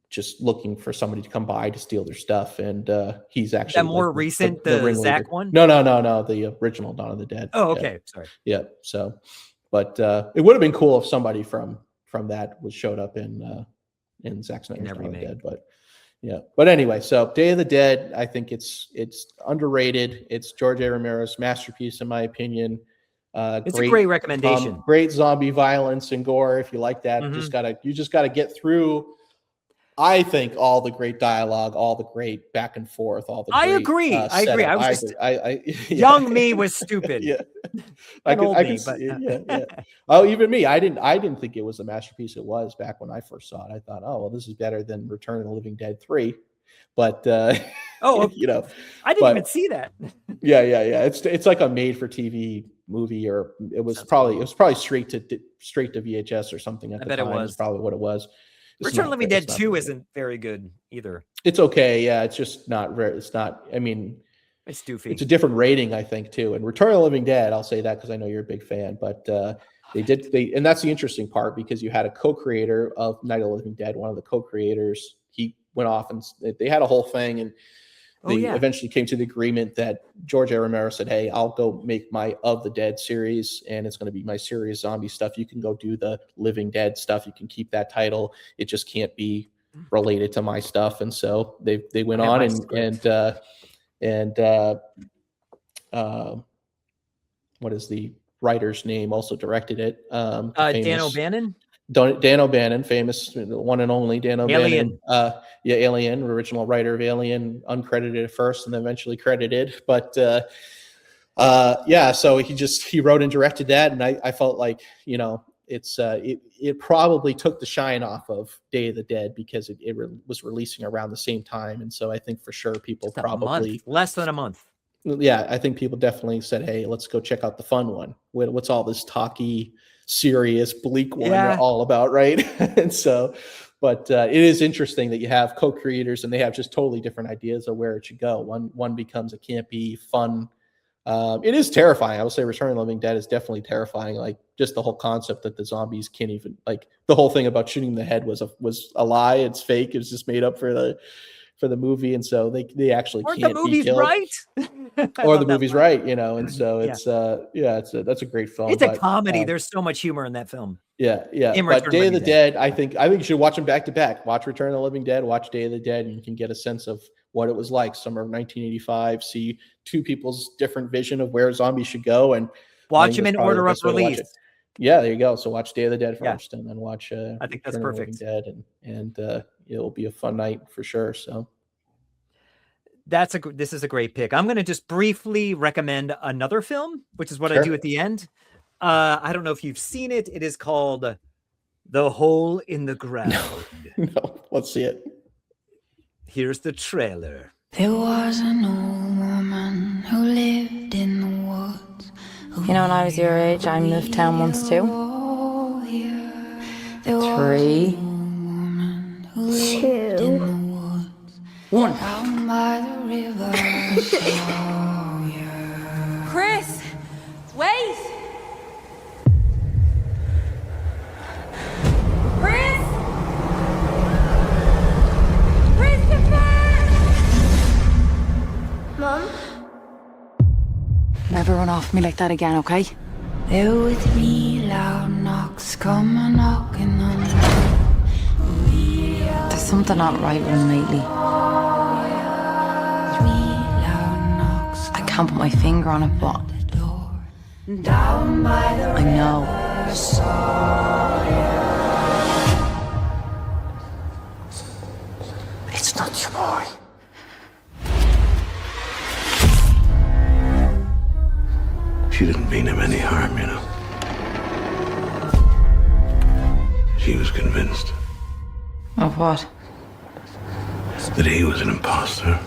just looking for somebody to come by to steal their stuff. And he's actually more recent, the Zach one. No, the original Dawn of the Dead. Oh, okay, sorry. Yeah. So, but it would have been cool if somebody from that showed up in Zack Snyder's Dawn of the Dead, but anyway, so Day of the Dead, I think it's underrated. It's George A. Romero's masterpiece, in my opinion. It's a great recommendation. Great zombie violence and gore. If you like that, you just gotta get through I think all the great dialogue, all the great back and forth, all the I great, agree. I agree. setup, I was just yeah. young me was stupid. Yeah, And old I me, could but see, yeah. Oh, even me, I didn't think it was a masterpiece. It was back when I first saw it. I thought, oh well, this is better than Return of the Living Dead 3, but oh, you know, I didn't even see that. yeah. It's like a made for TV movie, or it was probably straight to VHS or something at the time. It was probably what it was. Return of the Living Dead 2 isn't very good either. It's okay. Yeah, it's just not very. It's not. I mean, it's doofy. It's a different rating, I think, too. And Return of the Living Dead, I'll say that because I know you're a big fan. But and that's the interesting part, because you had a co-creator of Night of the Living Dead, one of the co-creators. He went off and they had a whole thing, and they eventually came to the agreement that George A. Romero said, "Hey, I'll go make my Of the Dead series, and it's going to be my serious zombie stuff. You can go do the Living Dead stuff. You can keep that title. It just can't be related to my stuff." And so they went on and what is the writer's name? Also directed it. Dan O'Bannon. Dan O'Bannon, famous, one and only Dan O'Bannon. Alien. Alien, original writer of Alien, uncredited at first and then eventually credited. But so he wrote and directed that, and I felt like, you know, it probably took the shine off of Day of the Dead because it was releasing around the same time, and so I think for sure people probably less than a month. Yeah, I think people definitely said, "Hey, let's go check out the fun one. What's all this talky, serious, bleak one all about?" Right? And so, but it is interesting that you have co-creators and they have just totally different ideas of where it should go. One becomes a campy, fun. It is terrifying. I would say Return of the Living Dead is definitely terrifying. Like just the whole concept that the zombies can't even, like the whole thing about shooting the head was a lie. It's fake. It was just made up for the movie, and so they actually can't be killed. Right? Or the movie's right, you know, and so it's that's a great film. It's a comedy. There's so much humor in that film. Yeah. But Day of the Dead, I think you should watch them back to back. Watch Return of the Living Dead, watch Day of the Dead, and you can get a sense of what it was like summer of 1985. See two people's different vision of where zombies should go, and watch them in order of release. Yeah, there you go. So watch Day of the Dead first, and then watch. I think that's perfect. Dead, and it'll be a fun night for sure. So. This is a great pick. I'm going to just briefly recommend another film, which is what I do at the end. I don't know if you've seen it. It is called The Hole in the Ground. No, let's see it. Here's the trailer. There was an old woman who lived in the woods. You know, when I was your age, I moved town once too. 3, 2, 1. Down by the river, Chris, wait! Chris! Chris, come back! Mom? Never run off me like that again, okay? There were 3 loud knocks coming knocking on the door. There's something not right with him lately. 3 loud knocks. I can't put my finger on it, but Down by the I know. It's not your boy. She didn't mean him any harm, you know. She was convinced Of what? that he was an imposter.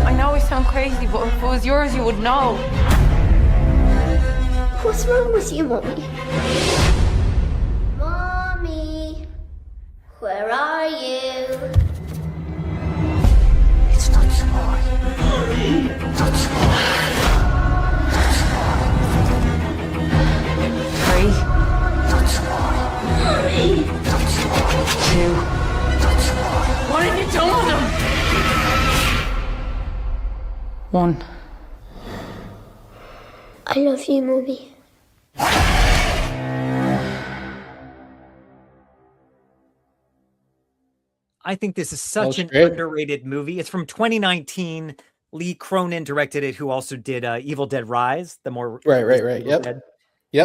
I know I sound crazy, but if it was yours, you would know. What's wrong with you, Mommy? Mommy, where are you? It's not your boy. Not your boy. 3, Not your boy. Not your boy. 2. Not your boy. What have you done with him? 1. I love you, Mommy. I think this is such an underrated movie. It's from 2019. Lee Cronin directed it, who also did Evil Dead Rise, the more right. Yep. And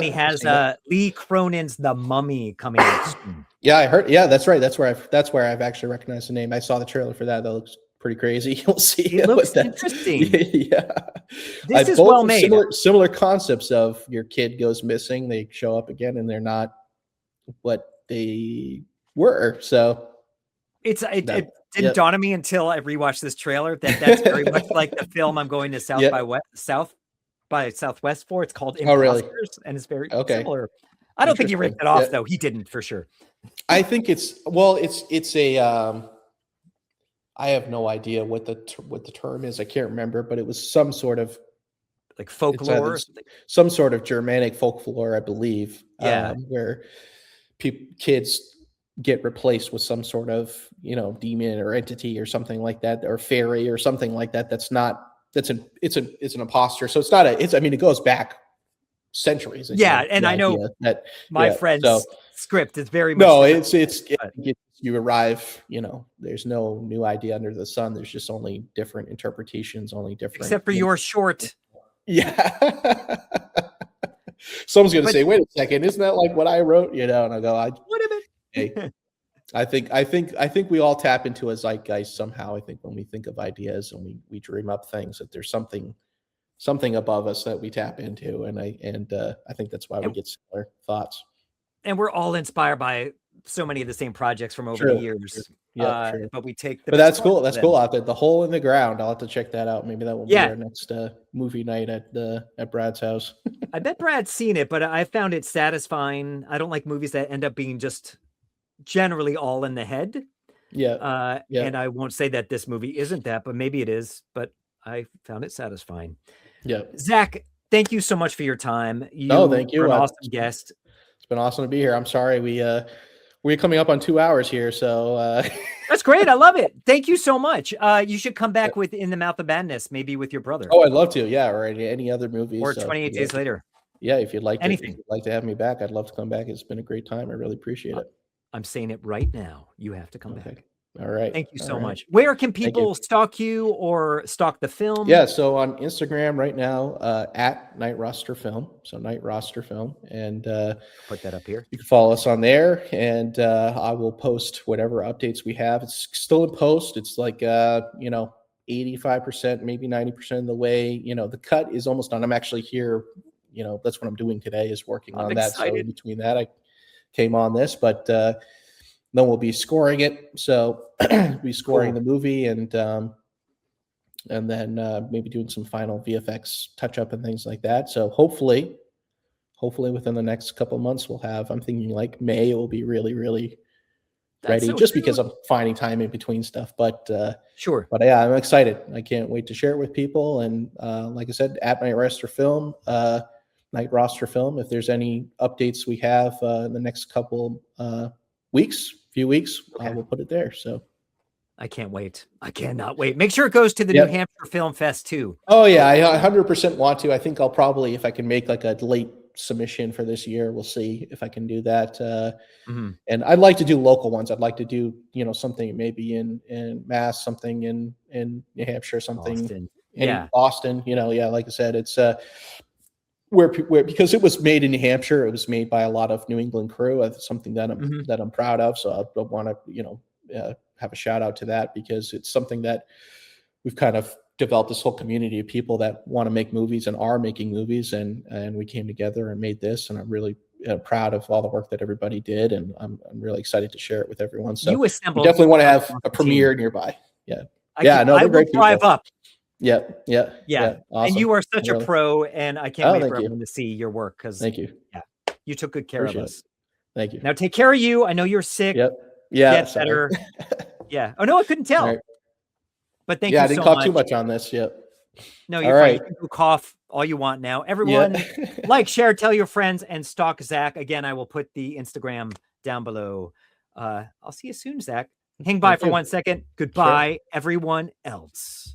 he has Lee Cronin's The Mummy coming out soon. Yeah, I heard. Yeah, that's right. That's where I've actually recognized the name. I saw the trailer for that. That looks pretty crazy. You'll see. It looks interesting. Yeah. This is well made. Similar concepts of your kid goes missing, they show up again, and they're not what they were. So it didn't dawn on me until I rewatched this trailer that's very much like the film I'm going to South by Southwest for. It's called Imposters, really? And it's very similar. I don't think he ripped it off though. He didn't for sure. I think it's a I have no idea what the term is. I can't remember, but it was some sort of like folklore, some sort of Germanic folklore, I believe. Yeah, where kids get replaced with some sort of demon or entity or something like that, or fairy or something like that. It's an imposter. So it goes back centuries. And I know that my friend's script is very much you arrive, there's no new idea under the sun. There's just only different interpretations, except for your short. Yeah. Someone's gonna say, wait a second, isn't that like what I wrote? And I go, what a bit. Hey, I think we all tap into a zeitgeist somehow. I think when we think of ideas and we dream up things, that there's something above us that we tap into, and I think that's why we get similar thoughts. And we're all inspired by so many of the same projects from over the years. Yeah, but we take but that's cool. That's cool out there. The Hole in the Ground. I'll have to check that out. Maybe that will be our next movie night at Brad's house. I bet Brad's seen it, but I found it satisfying. I don't like movies that end up being just generally all in the head. And I won't say that this movie isn't that, but maybe it is. But I found it satisfying. Yeah, Zach, thank you so much for your time. Thank you. You're an awesome guest. It's been awesome to be here. I'm sorry we're coming up on 2 hours here, so that's great. I love it. Thank you so much. You should come back with In the Mouth of Madness, maybe with your brother. Oh, I'd love to. Yeah, or any other movies. Or 28 Days Later. Yeah, if you'd like anything. If you'd like to have me back, I'd love to come back. It's been a great time. I really appreciate it. I'm saying it right now. You have to come back. All right. Thank you so much. Where can people stalk you or stalk the film? Yeah, so on Instagram right now, at Night Roster Film. So Night Roster Film. And put that up here. You can follow us on there, and I will post whatever updates we have. It's still in post. It's like 85%, maybe 90% of the way. The cut is almost done. I'm actually here, that's what I'm doing today, is working on that. So between that, I came on this, but then we'll be scoring it. So we'll be scoring the movie, and then maybe doing some final VFX touch up and things like that. So hopefully within the next couple of months, we'll have, I'm thinking like May, it will be really, really ready, because I'm finding time in between stuff. But sure. But yeah, I'm excited. I can't wait to share it with people. And like I said, at Night Roster Film, if there's any updates we have in the next couple few weeks, we'll put it there. So I can't wait. I cannot wait. Make sure it goes to the New Hampshire Film Fest too. Oh yeah, I 100% want to. I think I'll probably, if I can make like a late submission for this year, we'll see if I can do that. And I'd like to do local ones. I'd like to do, something maybe in Mass, something in New Hampshire, something Boston. in Boston. Like I said, it's where because it was made in New Hampshire, it was made by a lot of New England crew. It's something that I'm proud of. So I want to have a shout out to that, because it's something that we've kind of developed this whole community of people that want to make movies and are making movies, and we came together and made this, and I'm really proud of all the work that everybody did, and I'm really excited to share it with everyone. So we definitely want to have a premiere nearby. I will drive up. Yeah. Awesome. And you are such a pro, and I can't wait for everyone to see your work, because thank you. Yeah, you took good care of us. Thank you. Now take care of you. I know you're sick. Yep. Yeah. Get better. Yeah. Oh no, I couldn't tell. Right. But thank you so much. I didn't cough too much on this. Yep. No, you're fine. You can cough all you want now. Everyone, like, share, tell your friends, and stalk Zach. Again, I will put the Instagram down below. I'll see you soon, Zach. Hang by for 1 second. Goodbye, everyone else.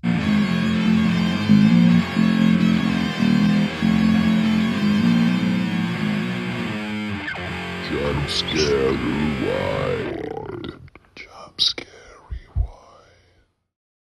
Jumpscare rewind.